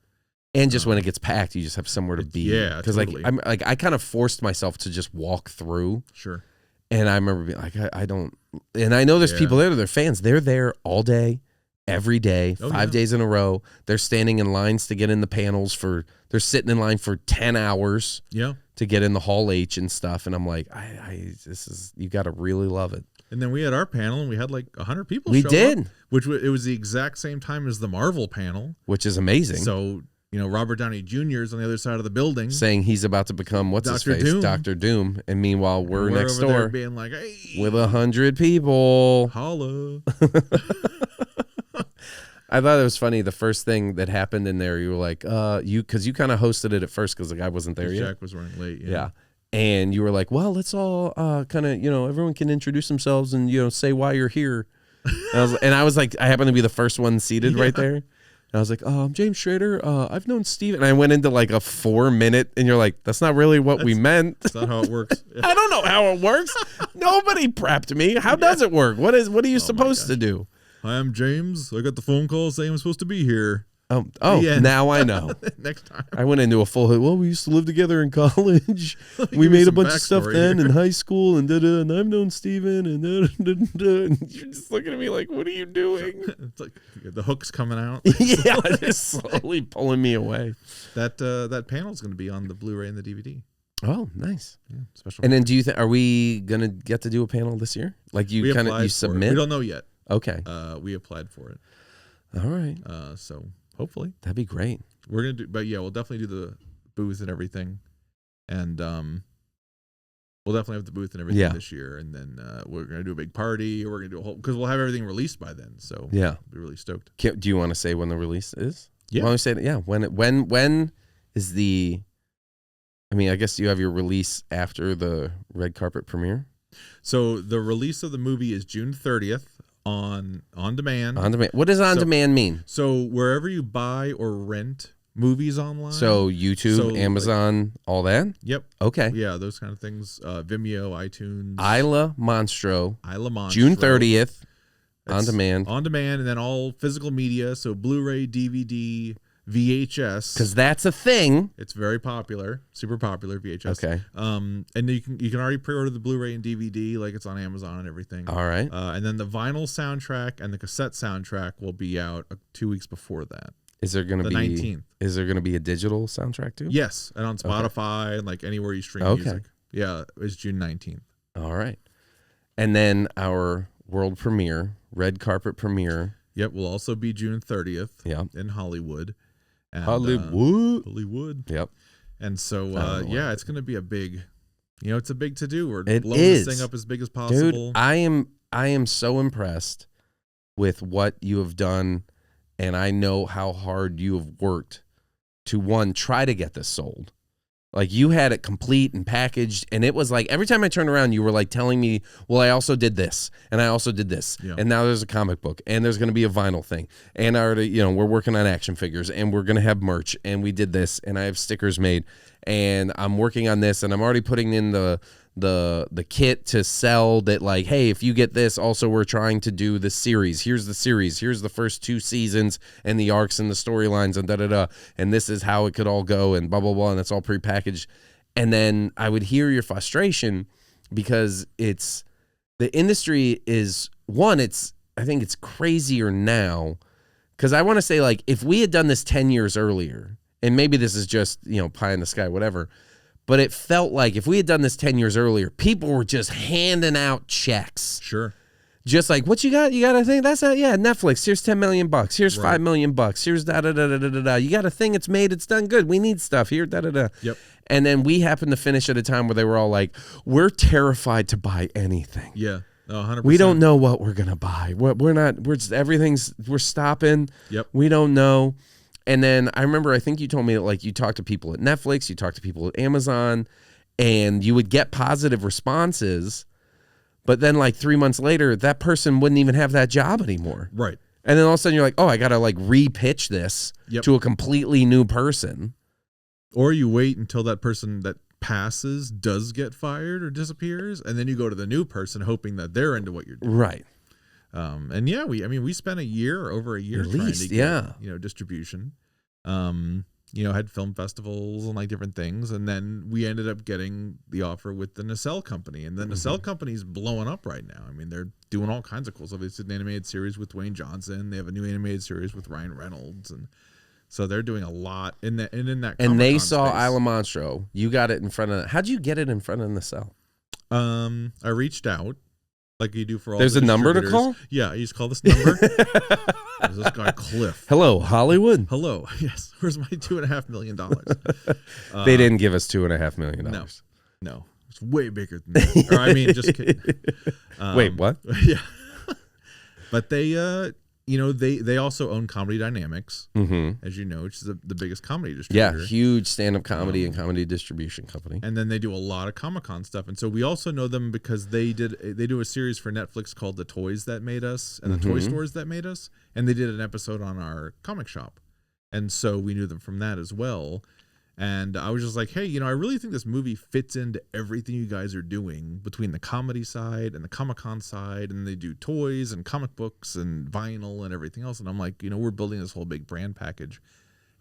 And just when it gets packed, you just have somewhere to be. Yeah, because totally. I kind of forced myself to just walk through. Sure. And I remember being like, I don't, and I know there's people there, they're fans. They're there all day, every day, 5 days in a row. They're standing in lines to get in the panels they're sitting in line for 10 hours to get in the Hall H and stuff. And I'm like, you got to really love it. And then we had our panel, and we had like 100 people We show did. up, it was the exact same time as the Marvel panel. Which is amazing. So, Robert Downey Jr. is on the other side of the building, saying he's about to become Dr. Doom. Dr. Doom, and meanwhile we're next over door there being like, hey, with 100 people. Holla. I thought it was funny. The first thing that happened in there, you were like, because you kind of hosted it at first because the guy wasn't there yet. Jack was running late. Yeah. And you were like, well, let's all kind of, everyone can introduce themselves and, say why you're here. And I was like, I happened to be the first one seated right there. And I was like, I'm James Schrader. I've known Steven. And I went into like a 4-minute, and you're like, that's not really what we meant. That's not how it works. I don't know how it works. Nobody prepped me. How does it work? What are you supposed to do? Hi, I'm James. I got the phone call saying I'm supposed to be here. Now I know. Next time. I went into a full, we used to live together in college. We made a bunch of stuff then in high school, and and I've known Steven, and and you're just looking at me like, what are you doing? It's like the hook's coming out. Yeah, just slowly pulling me away. That panel's going to be on the Blu-ray and the DVD. Oh, nice. Yeah, special. And then do you think, are we going to get to do a panel this year? Like you submit? We don't know yet. Okay. We applied for it. All right. So hopefully that'd be great. We're gonna do, but yeah, we'll definitely do the booth and everything, and we'll definitely have the booth and everything this year, and then we're gonna do a big party. We're gonna do a whole, because we'll have everything released by then. So yeah, we'll be really stoked. Do you want to say when the release is? Yeah, why don't we say it? Yeah, when is the? I mean, I guess you have your release after the red carpet premiere. So the release of the movie is June 30th. On demand. On demand. What does on demand mean? So wherever you buy or rent movies online. So YouTube, Amazon, all that? Yep. Okay. Yeah, those kind of things. Vimeo, iTunes. Isla Monstro. June 30th. On demand. On demand, and then all physical media. So Blu-ray, DVD, VHS. Because that's a thing. It's very popular, super popular VHS. Okay. And you can already pre-order the Blu-ray and DVD, like it's on Amazon and everything. All right. And then the vinyl soundtrack and the cassette soundtrack will be out 2 weeks before that. Is there going to be 19th? Is there going to be a digital soundtrack too? Yes, and on Spotify and like anywhere you stream music. Yeah, it's June 19th. All right. And then our world premiere, red carpet premiere. Yep, will also be June 30th. Yeah. In Hollywood. And, Hollywood. Yep. And so, it's going to be a big, it's a big to-do. We're blowing this thing up as big as possible. Dude, I am so impressed with what you have done, and I know how hard you have worked to, try to get this sold. Like, you had it complete and packaged, and it was like, every time I turned around, you were like telling me, well, I also did this, and I also did this, and now there's a comic book, and there's going to be a vinyl thing, and I already, we're working on action figures, and we're going to have merch, and we did this, and I have stickers made, and I'm working on this, and I'm already putting in the the kit to sell that, like, hey, if you get this, also we're trying to do the series. Here's the series. Here's the first 2 seasons and the arcs and the storylines and da-da-da. And this is how it could all go and blah, blah, blah. And it's all prepackaged. And then I would hear your frustration because the industry is, I think it's crazier now. Because I want to say, like, if we had done this 10 years earlier, and maybe this is just, pie in the sky, whatever, but it felt like if we had done this 10 years earlier, people were just handing out checks. Sure. Just like, what you got? You got a thing? That's not, yeah, Netflix. Here's $10 million. Here's $5 million. Here's da-da-da-da-da-da. You got a thing, it's made, it's done good. We need stuff here, da-da-da. Yep. And then we happened to finish at a time where they were all like, we're terrified to buy anything. Yeah. 100%. We don't know what we're going to buy. We're stopping. Yep. We don't know. And then I remember, I think you told me that, like, you talked to people at Netflix, you talked to people at Amazon, and you would get positive responses, but then like 3 months later, that person wouldn't even have that job anymore. Right. And then all of a sudden you're like, oh, I got to like re-pitch this to a completely new person. Or you wait until that person that passes does get fired or disappears, and then you go to the new person hoping that they're into what you're doing. Right. And yeah, we spent over a year at trying least, to get, distribution. Had film festivals and like different things, and then we ended up getting the offer with the Nacelle company, and the Nacelle company's blowing up right now. I mean, they're doing all kinds of cool stuff. It's an animated series with Dwayne Johnson. They have a new animated series with Ryan Reynolds, and so they're doing a lot in that. And they saw Isla Monstro. You got it in front of. How'd you get it in front of Nacelle? I reached out. Like you do for all. There's a number to call? Yeah, you just call this number. There's this guy Cliff. Hello, Hollywood. Hello. Yes. Where's my $2.5 million? They didn't give us $2.5 million. No. It's way bigger than that. Or I mean, just kidding. Wait, what? Yeah. But they also own Comedy Dynamics, as you know, which is the biggest comedy distributor. Yeah, huge stand-up comedy and comedy distribution company. And then they do a lot of Comic-Con stuff. And so we also know them because they do a series for Netflix called The Toys That Made Us and The Toy Stores That Made Us. And they did an episode on our comic shop. And so we knew them from that as well. And I was just like, hey, I really think this movie fits into everything you guys are doing between the comedy side and the Comic-Con side. And they do toys and comic books and vinyl and everything else. And I'm like, we're building this whole big brand package.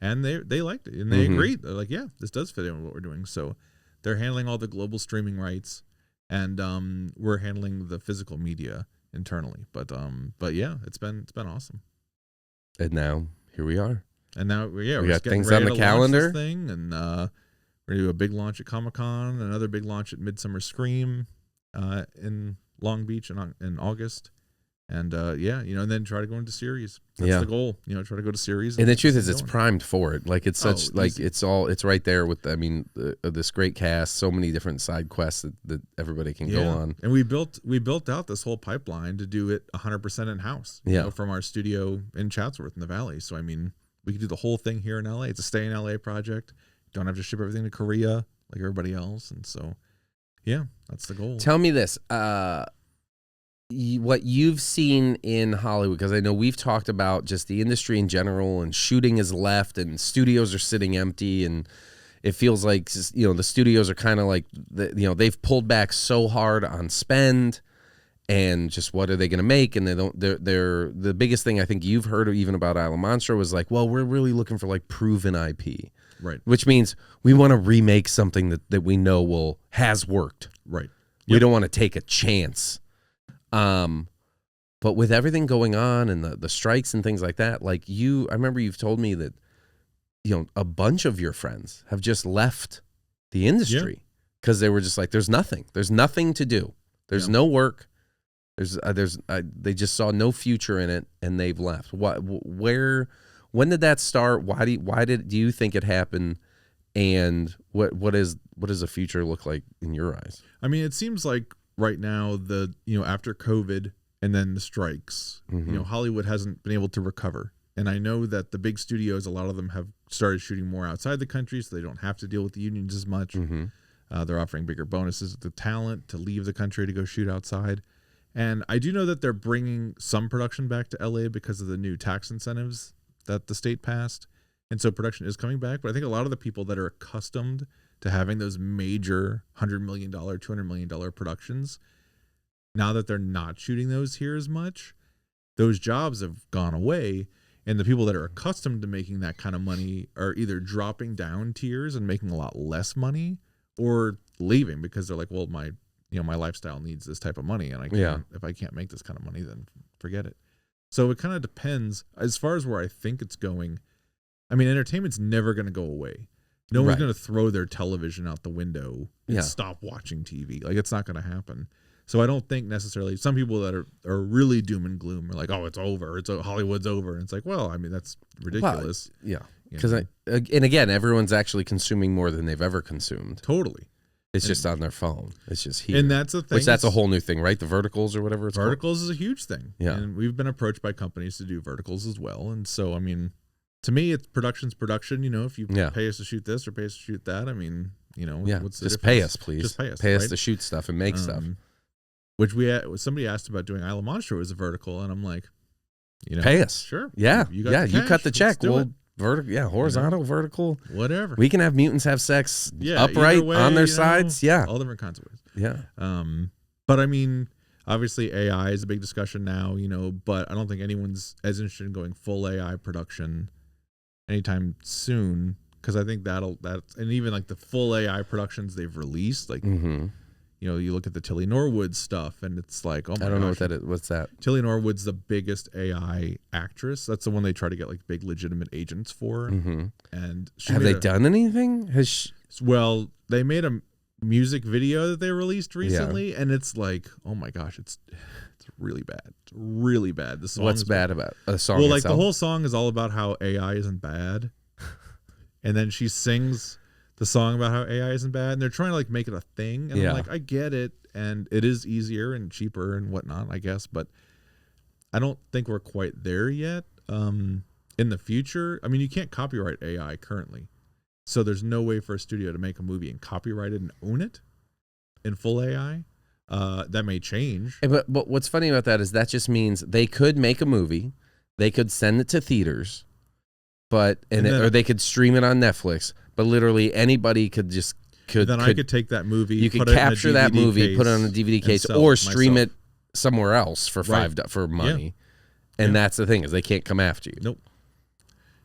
And they liked it. And they agreed. They're like, yeah, this does fit in with what we're doing. So they're handling all the global streaming rights. And we're handling the physical media internally. But yeah, it's been awesome. And now here we are. And now, we got things on the calendar. Thing, and we're gonna do a big launch at Comic-Con, another big launch at Midsummer Scream in Long Beach in August, and and then try to go into series. That's the goal. Try to go to series. And the truth is, it's primed for it. Like it's such it's right there with. I mean, this great cast, so many different side quests that everybody can go on. And we built out this whole pipeline to do it 100% in house. From our studio in Chatsworth in the Valley. So I mean. We could do the whole thing here in LA. It's a stay in LA project. Don't have to ship everything to Korea like everybody else. And so, yeah, that's the goal. Tell me this, what you've seen in Hollywood, because I know we've talked about just the industry in general, and shooting is left and studios are sitting empty, and it feels like, the studios are kind of like, they've pulled back so hard on spend. And just what are they going to make? And they're the biggest thing I think you've heard even about Isla Monstro was like, well, we're really looking for like proven IP. Right. Which means we want to remake something that we know has worked. Right. We don't want to take a chance. But with everything going on and the strikes and things like that, like I remember you've told me that, a bunch of your friends have just left the industry because they were just like, there's nothing to do. There's no work. They just saw no future in it, and they've left. When did that start? Why do you think it happened? And what does the future look like in your eyes? I mean, it seems like right now after COVID and then the strikes, Hollywood hasn't been able to recover. And I know that the big studios, a lot of them have started shooting more outside the country, so they don't have to deal with the unions as much. They're offering bigger bonuses to the talent to leave the country to go shoot outside. And I do know that they're bringing some production back to LA because of the new tax incentives that the state passed. And so production is coming back, but I think a lot of the people that are accustomed to having those major $100 million, $200 million productions, now that they're not shooting those here as much, those jobs have gone away. And the people that are accustomed to making that kind of money are either dropping down tiers and making a lot less money, or leaving because they're like, well, my lifestyle needs this type of money, and I can't, if I can't make this kind of money, then forget it. So it kind of depends. As far as where I think it's going, I mean, entertainment's never going to go away. No one's going to throw their television out the window and stop watching TV. Like, it's not going to happen. So I don't think necessarily, some people that are really doom and gloom are like, oh, it's over. Hollywood's over. And it's like, well, I mean, that's ridiculous. Well, yeah. Because, and again, everyone's actually consuming more than they've ever consumed. Totally. It's just on their phone. It's just here. And that's the thing. Which that's a whole new thing, right? The verticals or whatever it's called. Verticals is a huge thing. Yeah. And we've been approached by companies to do verticals as well. And so, I mean, to me, it's production's production. You know, if you pay us to shoot this or pay us to shoot that, I mean, you know, what's the just difference? pay us, please. Just pay us. Pay us to shoot stuff and make stuff. Which somebody asked about doing Isla Monstro as a vertical, and I'm like, you know, pay us. Sure. Yeah. You got you cut the check. We'll horizontal, vertical, whatever. We can have mutants have sex upright way, on their sides. Yeah. All different kinds of ways. Yeah. But I mean, obviously AI is a big discussion now, you know, but I don't think anyone's as interested in going full AI production anytime soon, because I think and even like the full AI productions they've released, like, you know, you look at the Tilly Norwood stuff, and it's like, oh my gosh. I don't know what that is. What's that? Tilly Norwood's the biggest AI actress. That's the one they try to get like big legitimate agents for. And have they done anything? Well, they made a music video that they released recently, and it's like, oh my gosh, it's really bad. It's really bad. The song. What's bad about a song? Well, like the whole song is all about how AI isn't bad, and then she sings the song about how AI isn't bad, and they're trying to like make it a thing. And I'm like, I get it, and it is easier and cheaper and whatnot, I guess, but I don't think we're quite there yet. In the future, I mean, you can't copyright AI currently, so there's no way for a studio to make a movie and copyright it and own it in full AI. That may change. But what's funny about that is that just means they could make a movie, they could send it to theaters, or they could stream it on Netflix. But literally anybody could I could take that movie. You could capture that movie, put it on a DVD case, or stream it somewhere else for for money. And that's the thing, is they can't come after you. Nope.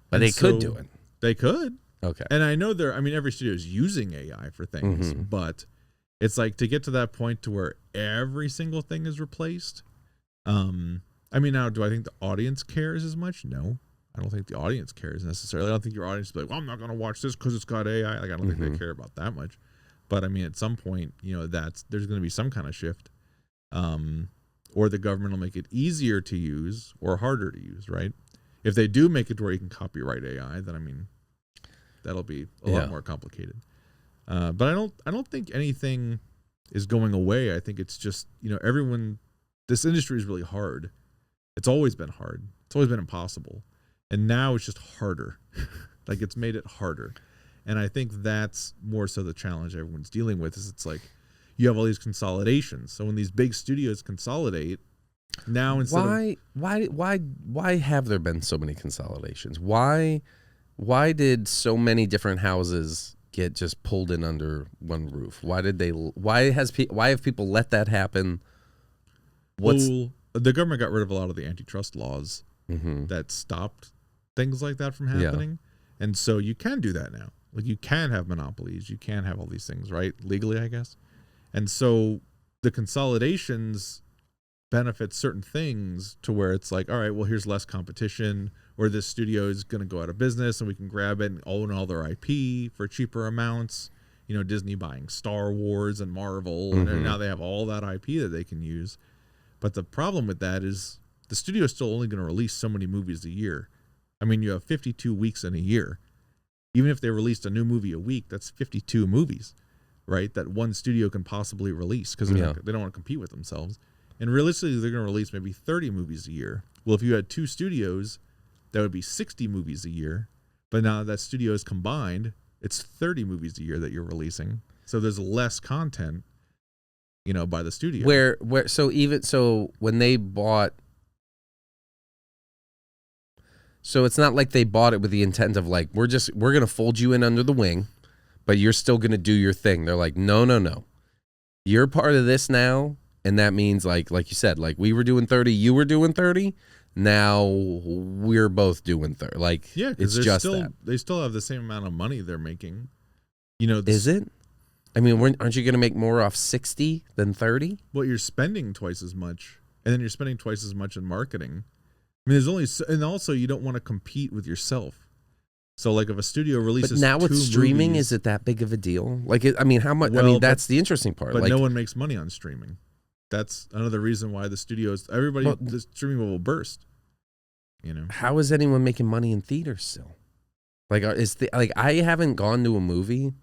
But they could do it. They could. Okay. And I know every studio is using AI for things, but it's like to get to that point to where every single thing is replaced. I mean, now, do I think the audience cares as much? No. I don't think the audience cares necessarily. I don't think your audience is like, well, I'm not going to watch this because it's got AI. Like, I don't think they care about that much. But I mean, at some point, you know, there's going to be some kind of shift, or the government will make it easier to use or harder to use, right? If they do make it to where you can copyright AI, then I mean, that'll be a lot more complicated. But I don't think anything is going away. I think it's just, you know, this industry is really hard. It's always been hard. It's always been impossible. And now it's just harder. Like, it's made it harder. And I think that's more so the challenge everyone's dealing with, is it's like you have all these consolidations. So when these big studios consolidate, now instead why have there been so many consolidations? Why did so many different houses get just pulled in under one roof? Why have people let that happen? The government got rid of a lot of the antitrust laws that stopped things like that from happening. And so you can do that now. Like, you can have monopolies, you can have all these things, right? Legally, I guess. And so the consolidations benefit certain things to where it's like, all right, well, here's less competition, or this studio is going to go out of business and we can grab it and own all their IP for cheaper amounts. You know, Disney buying Star Wars and Marvel, and now they have all that IP that they can use. But the problem with that is the studio is still only going to release so many movies a year. I mean, you have 52 weeks in a year. Even if they released a new movie a week, that's 52 movies, right? That one studio can possibly release, because they don't want to compete with themselves. And realistically, they're going to release maybe 30 movies a year. Well, if you had two studios, that would be 60 movies a year. But now that studio is combined, it's 30 movies a year that you're releasing. So there's less content, you know, by the studio. So when they bought, So it's not like they bought it with the intent of like, we're going to fold you in under the wing, but you're still going to do your thing. They're like, no. You're part of this now. And that means like you said, like we were doing 30, you were doing 30. Now we're both doing 30. Like, yeah, it's just that. They still have the same amount of money they're making. Is it? I mean, aren't you going to make more off 60 than 30? Well, you're spending twice as much, and then you're spending twice as much in marketing. I mean, and also you don't want to compete with yourself. So, like, if a studio releases, but now with streaming, movies, is it that big of a deal? Like, how much? Well, I mean, that's the interesting part. But like, no one makes money on streaming. That's another reason why the streaming will burst. How is anyone making money in theaters still? Like, I haven't gone to a movie.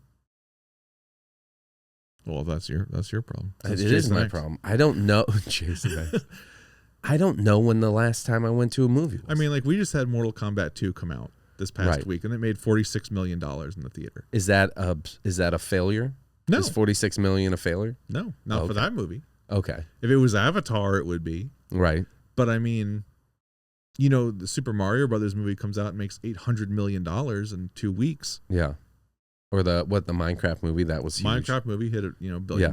Well, that's your problem. It is my problem. I don't know, Jason. I don't know when the last time I went to a movie was. I mean, like we just had Mortal Kombat 2 come out this past week, and it made $46 million in the theater. Is that a failure? No. Is $46 million a failure? No, not for that movie. Okay. If it was Avatar, it would be. Right. But I mean, the Super Mario Brothers movie comes out and makes $800 million in 2 weeks. Yeah. Or the Minecraft movie that was huge. Minecraft movie hit $1 billion,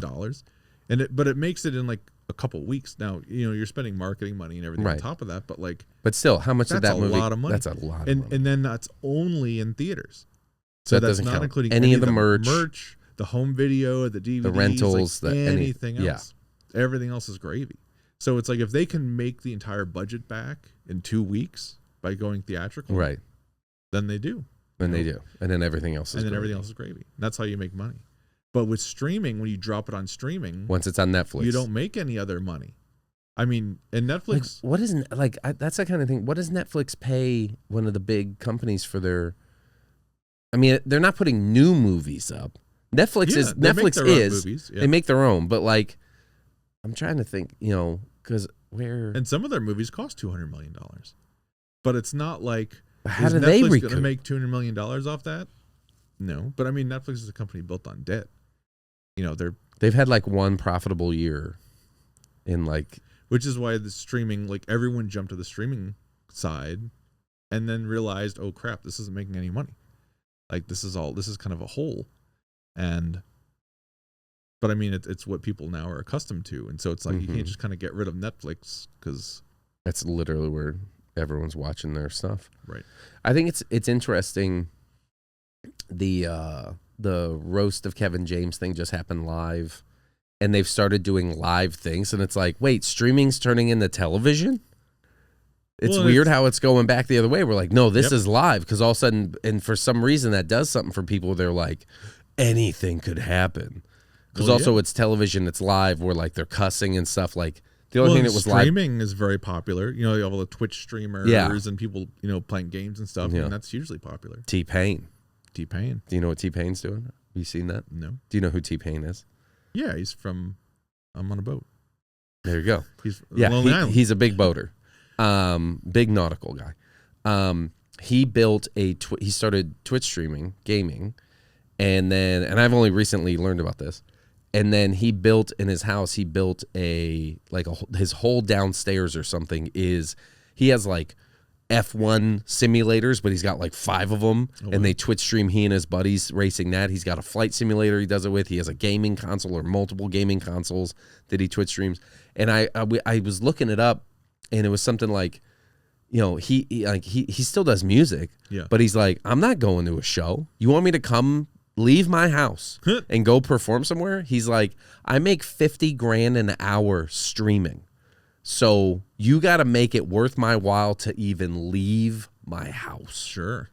but it makes it in like a couple weeks. Now you're spending marketing money and everything on top of that, but still, how much did that movie? That's a lot of money. That's a lot of money. And then that's only in theaters. So that that's doesn't not count. including any of the merch, the home video, the DVDs, the rentals, anything else. Everything else is gravy. So it's like if they can make the entire budget back in 2 weeks by going theatrical, right? Then they do. Then they do, and then everything else is. Everything else is gravy. That's how you make money. But with streaming, when you drop it on streaming, once it's on Netflix, you don't make any other money. I mean, in Netflix, that's that kind of thing. What does Netflix pay one of the big companies for their? I mean, they're not putting new movies up. Netflix is movies, they make their own, but like, I'm trying to think, because and some of their movies cost $200 million, but it's not like. How do they recoup? Going to make $200 million off that? No, but I mean, Netflix is a company built on debt. They've had like one profitable year, in like, which is why the streaming, like everyone jumped to the streaming side, and then realized, oh crap, this isn't making any money. Like this is kind of a hole, but I mean, it's what people now are accustomed to, and so it's like you can't just kind of get rid of Netflix because that's literally where everyone's watching their stuff. Right. I think it's interesting. The roast of Kevin James thing just happened live, and they've started doing live things, and it's like, wait, streaming's turning into television? It's weird how it's going back the other way. We're like, no, this is live, because all of a sudden, and for some reason that does something for people. They're like, anything could happen. Because it's television, it's live, where like they're cussing and stuff. Like the only thing that was streaming is very popular. You have all the Twitch streamers and people, playing games and stuff, and that's hugely popular. T-Pain. Do you know what T-Pain's doing? Have you seen that? No. Do you know who T-Pain is? Yeah, he's from I'm on a Boat. There you go. He's Lonely Island. He's a big boater. Big nautical guy. He built he started Twitch streaming, gaming, and I've only recently learned about this. And then he built in his house, his whole downstairs or something he has like F1 simulators, but he's got like 5 of them, and they Twitch stream he and his buddies racing that. He's got a flight simulator he does it with. He has a gaming console or multiple gaming consoles that he Twitch streams. And I was looking it up, and it was something like, he still does music, but he's like, I'm not going to a show. You want me to come leave my house and go perform somewhere? He's like, I make $50,000 an hour streaming. So you got to make it worth my while to even leave my house. Sure.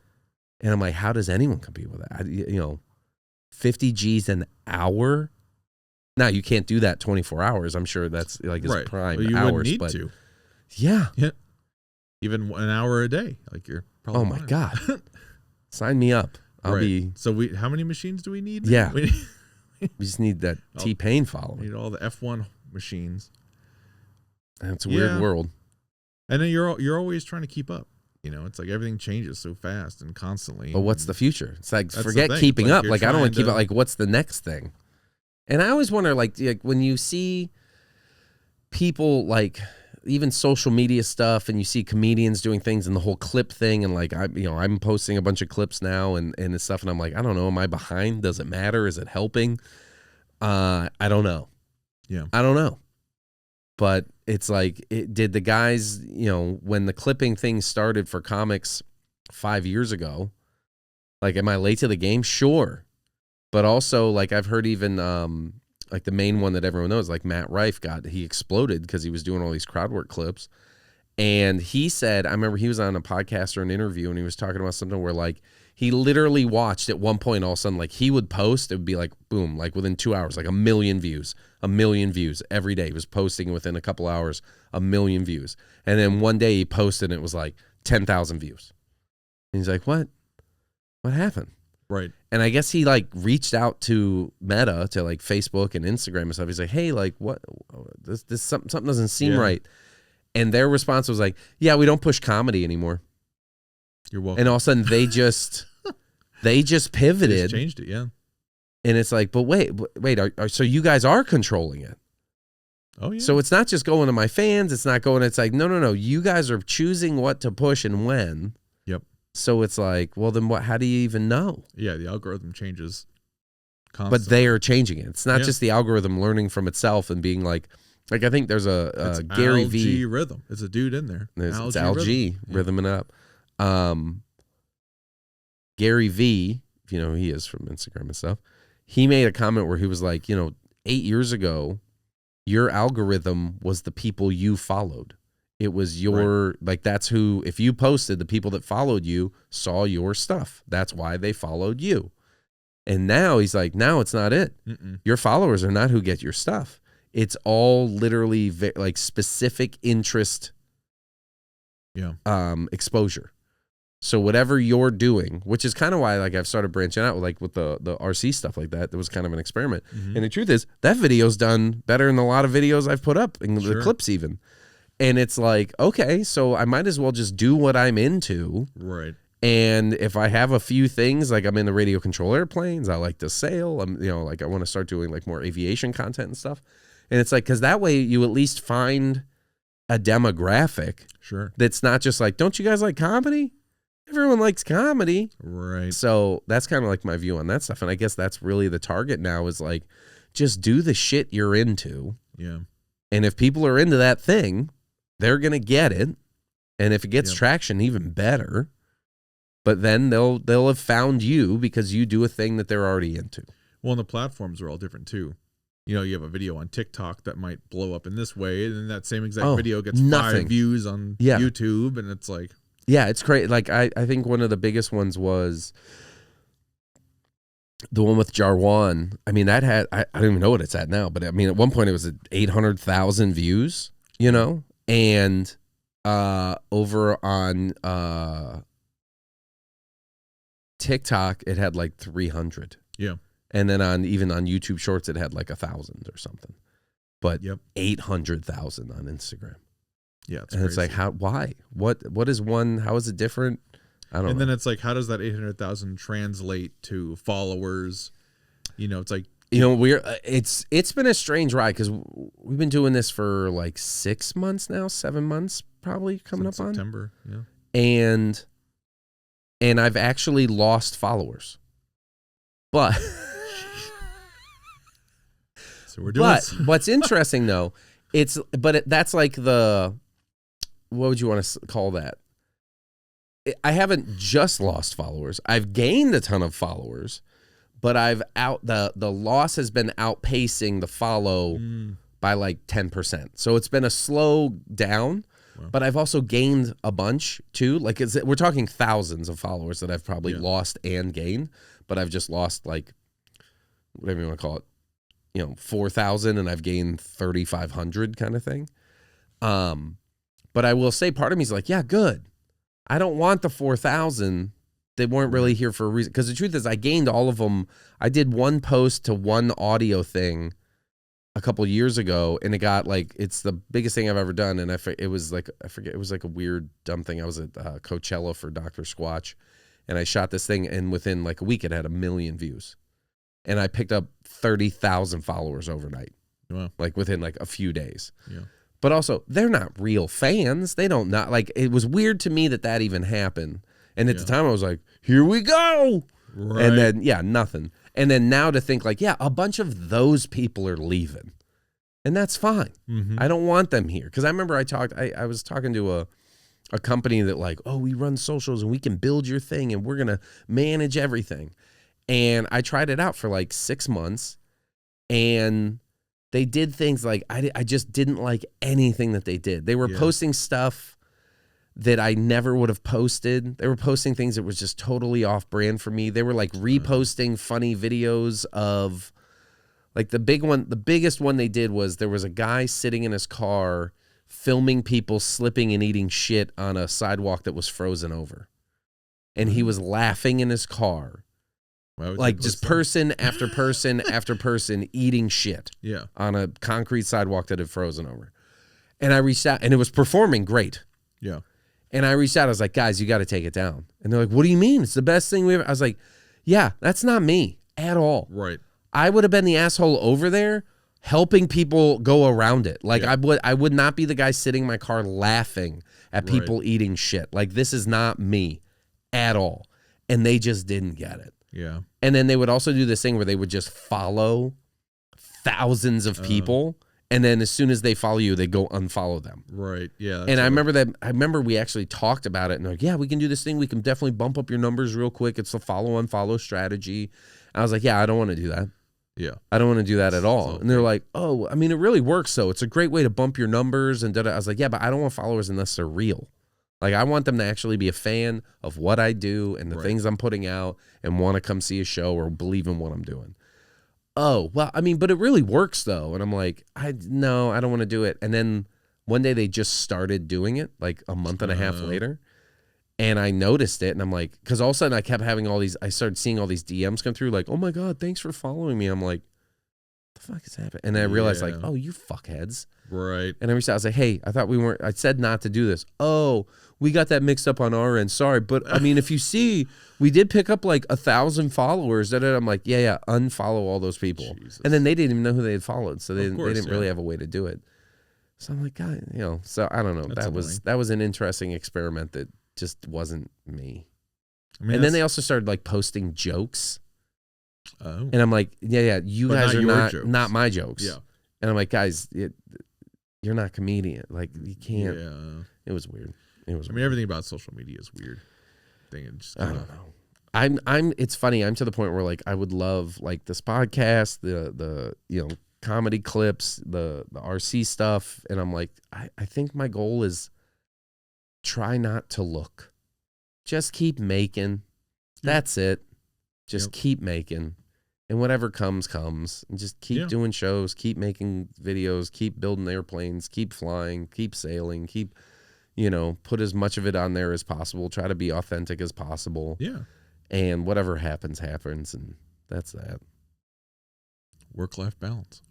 And I'm like, how does anyone compete with that? 50 G's an hour. Now you can't do that 24 hours. I'm sure that's like his prime you hours. Wouldn't need but to. Yeah. Even an hour a day. Like you're probably. Oh my God. Sign me up. I'll be. So how many machines do we need? Yeah. We just need that T-Pain following. We need all the F1 machines. It's a weird world. And then you're always trying to keep up. It's like everything changes so fast and constantly. But what's the future? It's like, forget keeping up. Like I don't want to keep up. Like what's the next thing? And I always wonder, like when you see people like even social media stuff, and you see comedians doing things and the whole clip thing, and like I'm posting a bunch of clips now and stuff, and I'm like, I don't know, am I behind? Does it matter? Is it helping? I don't know. Yeah, I don't know. But it's like, did the guys, when the clipping thing started for comics 5 years ago, like, am I late to the game? Sure. But also, like, I've heard even like the main one that everyone knows, like Matt Rife he exploded because he was doing all these crowd work clips. And he said, I remember he was on a podcast or an interview, and he was talking about something where, like, he literally watched at one point, all of a sudden, like, he would post, it would be like, boom, like within 2 hours, like 1 million views every day. He was posting within a couple hours, 1 million views. And then one day he posted and it was like 10,000 views. And he's like, what happened? right. And I guess he like reached out to Meta, to like Facebook and Instagram and stuff. He's like, hey, like, what, this something doesn't seem right. And their response was like, yeah, we don't push comedy anymore. You're welcome. And all of a sudden they just pivoted. They just changed it, yeah. And it's like, but wait, so you guys are controlling it. Oh, yeah. So it's not just going to my fans. It's like, no. You guys are choosing what to push and when. Yep. So it's like, well, then how do you even know? Yeah, the algorithm changes constantly. But they are changing it. It's not just the algorithm learning from itself and being like I think there's a Gary V. rhythm. It's a dude in there. It's algae rhythming up. Gary V., if you know who he is from Instagram and stuff, he made a comment where he was like, 8 years ago, your algorithm was the people you followed. It was like, that's who, if you posted, the people that followed you saw your stuff. That's why they followed you. And now he's like, now it's not it. Mm-mm. Your followers are not who get your stuff. It's all literally like specific interest exposure. So whatever you're doing, which is kind of why like I've started branching out with the RC stuff like that. That was kind of an experiment. Mm-hmm. And the truth is that video's done better than a lot of videos I've put up, and the clips even. And it's like, okay, so I might as well just do what I'm into. Right. And if I have a few things, like I'm in the radio control airplanes, I like to sail. I'm, like I want to start doing like more aviation content and stuff. And it's like, because that way you at least find a demographic. Sure. That's not just like, don't you guys like comedy? Everyone likes comedy. Right. So that's kind of like my view on that stuff. And I guess that's really the target now, is like, just do the shit you're into. Yeah. And if people are into that thing, they're going to get it. And if it gets traction, even better. But then they'll have found you because you do a thing that they're already into. Well, and the platforms are all different too. You have a video on TikTok that might blow up in this way, and then that same exact video gets 5 views on YouTube, and it's like... Yeah, it's crazy. Like, I think one of the biggest ones was the one with Jarwan. I mean, that had... I don't even know what it's at now, but I mean, at one point it was at 800,000 views, And over on TikTok, it had like 300. Yeah. And then even on YouTube Shorts, it had like 1,000 or something. But 800,000 on Instagram. Yeah, it's and crazy. It's like, why? What is one? How is it different? I don't know. And then it's like, how does that 800,000 translate to followers? It's like, it's been a strange ride because we've been doing this for like 6 months now, 7 months probably coming up on September. Yeah. And I've actually lost followers, but so we're doing. But what's interesting though, that's like what would you want to call that? I haven't just lost followers. I've gained a ton of followers, but the loss has been outpacing the follow by like 10%. So it's been a slow down. Wow. But I've also gained a bunch too. Like we're talking thousands of followers that I've probably lost and gained, but I've just lost like whatever you want to call it, 4,000, and I've gained 3,500 kind of thing. But I will say, part of me is like, yeah, good. I don't want the 4,000. They weren't really here for a reason. Because the truth is, I gained all of them. I did one post to one audio thing a couple years ago, and it got like, it's the biggest thing I've ever done. And it was like, I forget, it was like a weird dumb thing. I was at Coachella for Dr. Squatch, and I shot this thing, and within like a week it had 1 million views, and I picked up 30,000 followers overnight. Wow. Like within like a few days. Yeah. But also, they're not real fans. They don't not like. It was weird to me that even happened. And at the time, I was like, "Here we go," and then nothing. And then now to think like, a bunch of those people are leaving, and that's fine. Mm-hmm. I don't want them here because I remember I was talking to a company that like, oh, we run socials and we can build your thing and we're gonna manage everything. And I tried it out for like 6 months, and they did things like I just didn't like anything that they did. They were posting stuff that I never would have posted. They were posting things that was just totally off brand for me. They were like reposting funny videos of like the biggest one they did was there was a guy sitting in his car filming people slipping and eating shit on a sidewalk that was frozen over. And he was laughing in his car. Like just person after person after person eating shit on a concrete sidewalk that had frozen over. And I reached out, and it was performing great. Yeah. And I reached out. I was like, guys, you got to take it down. And they're like, what do you mean? It's the best thing we ever. I was like, yeah, that's not me at all. Right. I would have been the asshole over there helping people go around it. Like I would not be the guy sitting in my car laughing at people eating shit. Like this is not me at all. And they just didn't get it. Yeah. And then they would also do this thing where they would just follow thousands of people. And then as soon as they follow you, they go unfollow them. Right. Yeah. And I remember we actually talked about it and like, yeah, we can do this thing. We can definitely bump up your numbers real quick. It's a unfollow strategy. And I was like, yeah, I don't want to do that. Yeah. I don't want to do that at all. And they're like, oh, I mean, it really works. So it's a great way to bump your numbers. And I was like, yeah, but I don't want followers unless they're real. Like I want them to actually be a fan of what I do and the things I'm putting out and want to come see a show or believe in what I'm doing. Oh, well, I mean, but it really works though. And I'm like, no, I don't want to do it. And then one day they just started doing it like a month and a half later. And I noticed it and I'm like, because all of a sudden I kept having I started seeing all these DMs come through like, oh my God, thanks for following me. I'm like, what the fuck is happening? And then I realized like, oh, you fuckheads. Right. And I was like, hey, I said not to do this. Oh, we got that mixed up on our end. Sorry. But I mean, if you see, we did pick up like 1,000 followers. I'm like, yeah, unfollow all those people. Jesus. And then they didn't even know who they had followed. So they didn't really have a way to do it. So I'm like, God, so I don't know. That was an interesting experiment that just wasn't me. I mean, and then they also started like posting jokes. Oh. And I'm like, you guys are not my jokes. Yeah. And I'm like, guys, you're not comedian. Like you can't. Yeah. It was weird. I mean, everything about social media is weird. I don't know. It's funny. I'm to the point where like I would love like this podcast, the comedy clips, the RC stuff, and I'm like, I think my goal is try not to look. Just keep making. That's it. Just keep making. And whatever comes. And just keep doing shows, keep making videos, keep building airplanes, keep flying, keep sailing, keep, put as much of it on there as possible. Try to be authentic as possible. Yeah. And whatever happens. And that's that. Work-life balance.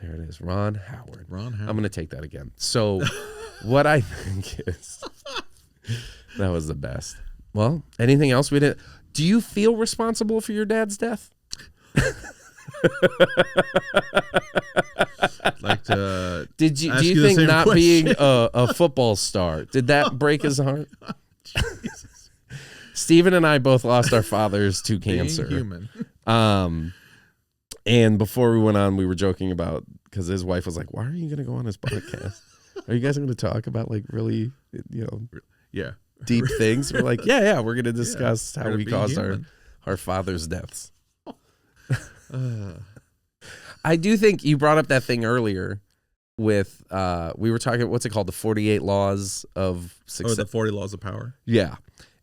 There it is. Ron Howard. I'm going to take that again. So what I think is that was the best. Well, anything else we did? Do you feel responsible for your dad's death? Like to do you think not question? Being a football star, did that break his heart? Steven and I both lost our fathers to cancer. Being human. And before we went on, we were joking about, because his wife was like, why are you going to go on his podcast? Are you guys going to talk about like really, deep things? We're like, yeah, we're going to discuss how we caused our father's deaths. I do think you brought up that thing earlier with, we were talking, what's it called? The 48 Laws of Success. Oh, the 40 Laws of Power. Yeah.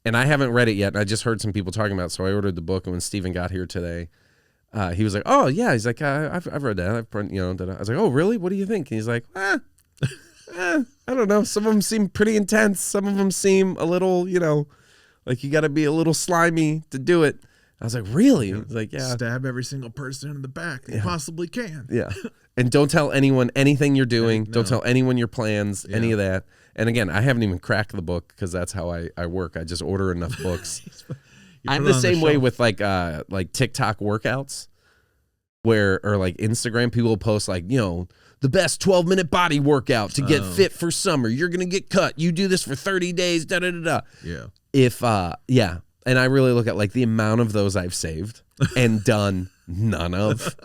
And I haven't read it yet. And I just heard some people talking about it. So I ordered the book. And when Steven got here today, he was like, oh, yeah. He's like, I've read that. I was like, oh, really? What do you think? And he's like, I don't know. Some of them seem pretty intense. Some of them seem a little, like you got to be a little slimy to do it. I was like, really? He's like, yeah. Stab every single person in the back that you possibly can. Yeah. And don't tell anyone anything you're doing. No. Don't tell anyone your plans, any of that. And again, I haven't even cracked the book because that's how I work. I just order enough books. I'm the same way with like TikTok workouts. where, or like Instagram, people will post like, you know, the best 12-minute body workout to get fit for summer. You're going to get cut. You do this for 30 days, da-da-da-da. Yeah. If, and I really look at like the amount of those I've saved and done none of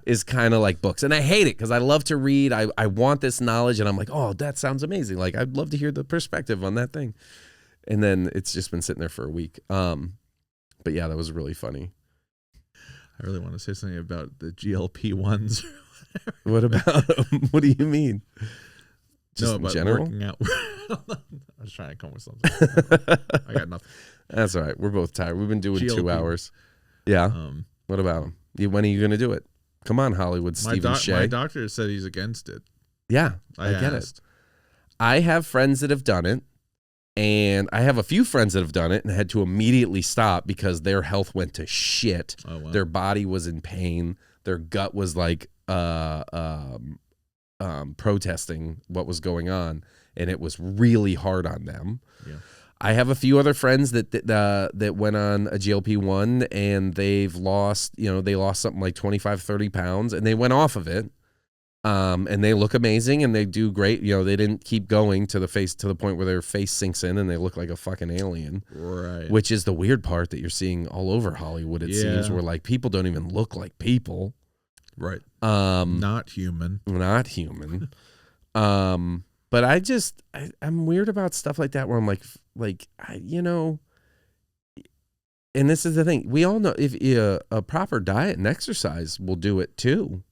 is kind of like books. And I hate it because I love to read. I want this knowledge and I'm like, oh, that sounds amazing. Like, I'd love to hear the perspective on that thing. And then it's just been sitting there for a week. But yeah, that was really funny. I really want to say something about the GLP-1s. What about them? What do you mean? Just in general? Working out. I was trying to come with something. I got nothing. That's all right. We're both tired. We've been doing GLP. 2 hours. Yeah. What about them? When are you going to do it? Come on, Hollywood, Steven Shea. My doctor said he's against it. Yeah, I get it. I have friends that have done it, and I have a few friends that have done it and had to immediately stop because their health went to shit. Oh, wow. Their body was in pain. Their gut was like protesting what was going on, and it was really hard on them. Yeah. I have a few other friends that went on a GLP-1 and they've lost, they lost something like 25, 30 pounds and they went off of it. And they look amazing and they do great. They didn't keep going to the point where their face sinks in and they look like a fucking alien. Right. Which is the weird part that you're seing all over Hollywood, it seems, where like people don't even look like people. Right. Not human. Not human. But I'm weird about stuff like that where I'm like, and this is the thing. We all know if a proper diet and exercise will do it too.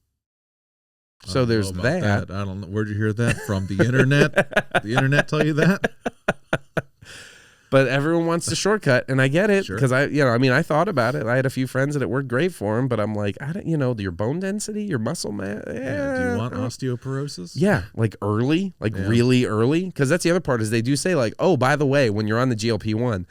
So there's that. I don't know. Where'd you hear that from? The internet? The internet tell you that? But everyone wants the shortcut, and I get it because sure. I thought about it. I had a few friends that it worked great for them, but I'm like, your bone density, your muscle mass. Yeah. Do you want osteoporosis? Yeah, like early, really early, because that's the other part is they do say like, oh, by the way, when you're on the GLP-1,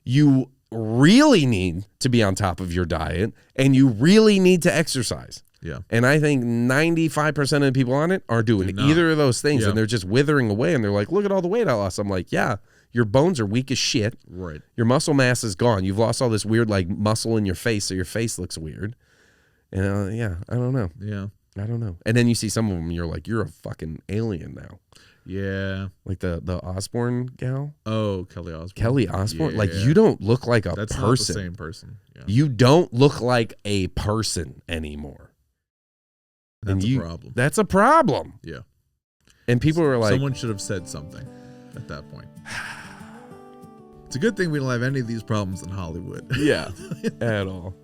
you really need to be on top of your diet, and you really need to exercise. Yeah. And I think 95% of the people on it are doing either of those things, and they're just withering away, and they're like, look at all the weight I lost. I'm like, yeah. Your bones are weak as shit. Right. Your muscle mass is gone. You've lost all this weird like muscle in your face, so your face looks weird. And I don't know. Yeah. I don't know. And then you see some of them, and you're like, you're a fucking alien now. Yeah. Like the Osborne gal. Oh, Kelly Osbourne. Kelly Osbourne. Yeah. Like you don't look like a That's person. Not the same person. Yeah. You don't look like a person anymore. That's a problem. That's a problem. Yeah. And people were like, someone should have said something at that point. It's a good thing we don't have any of these problems in Hollywood. Yeah, at all.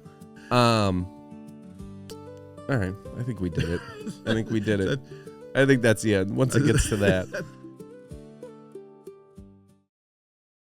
All right. I think we did it. I think that's the end. Once it gets to that.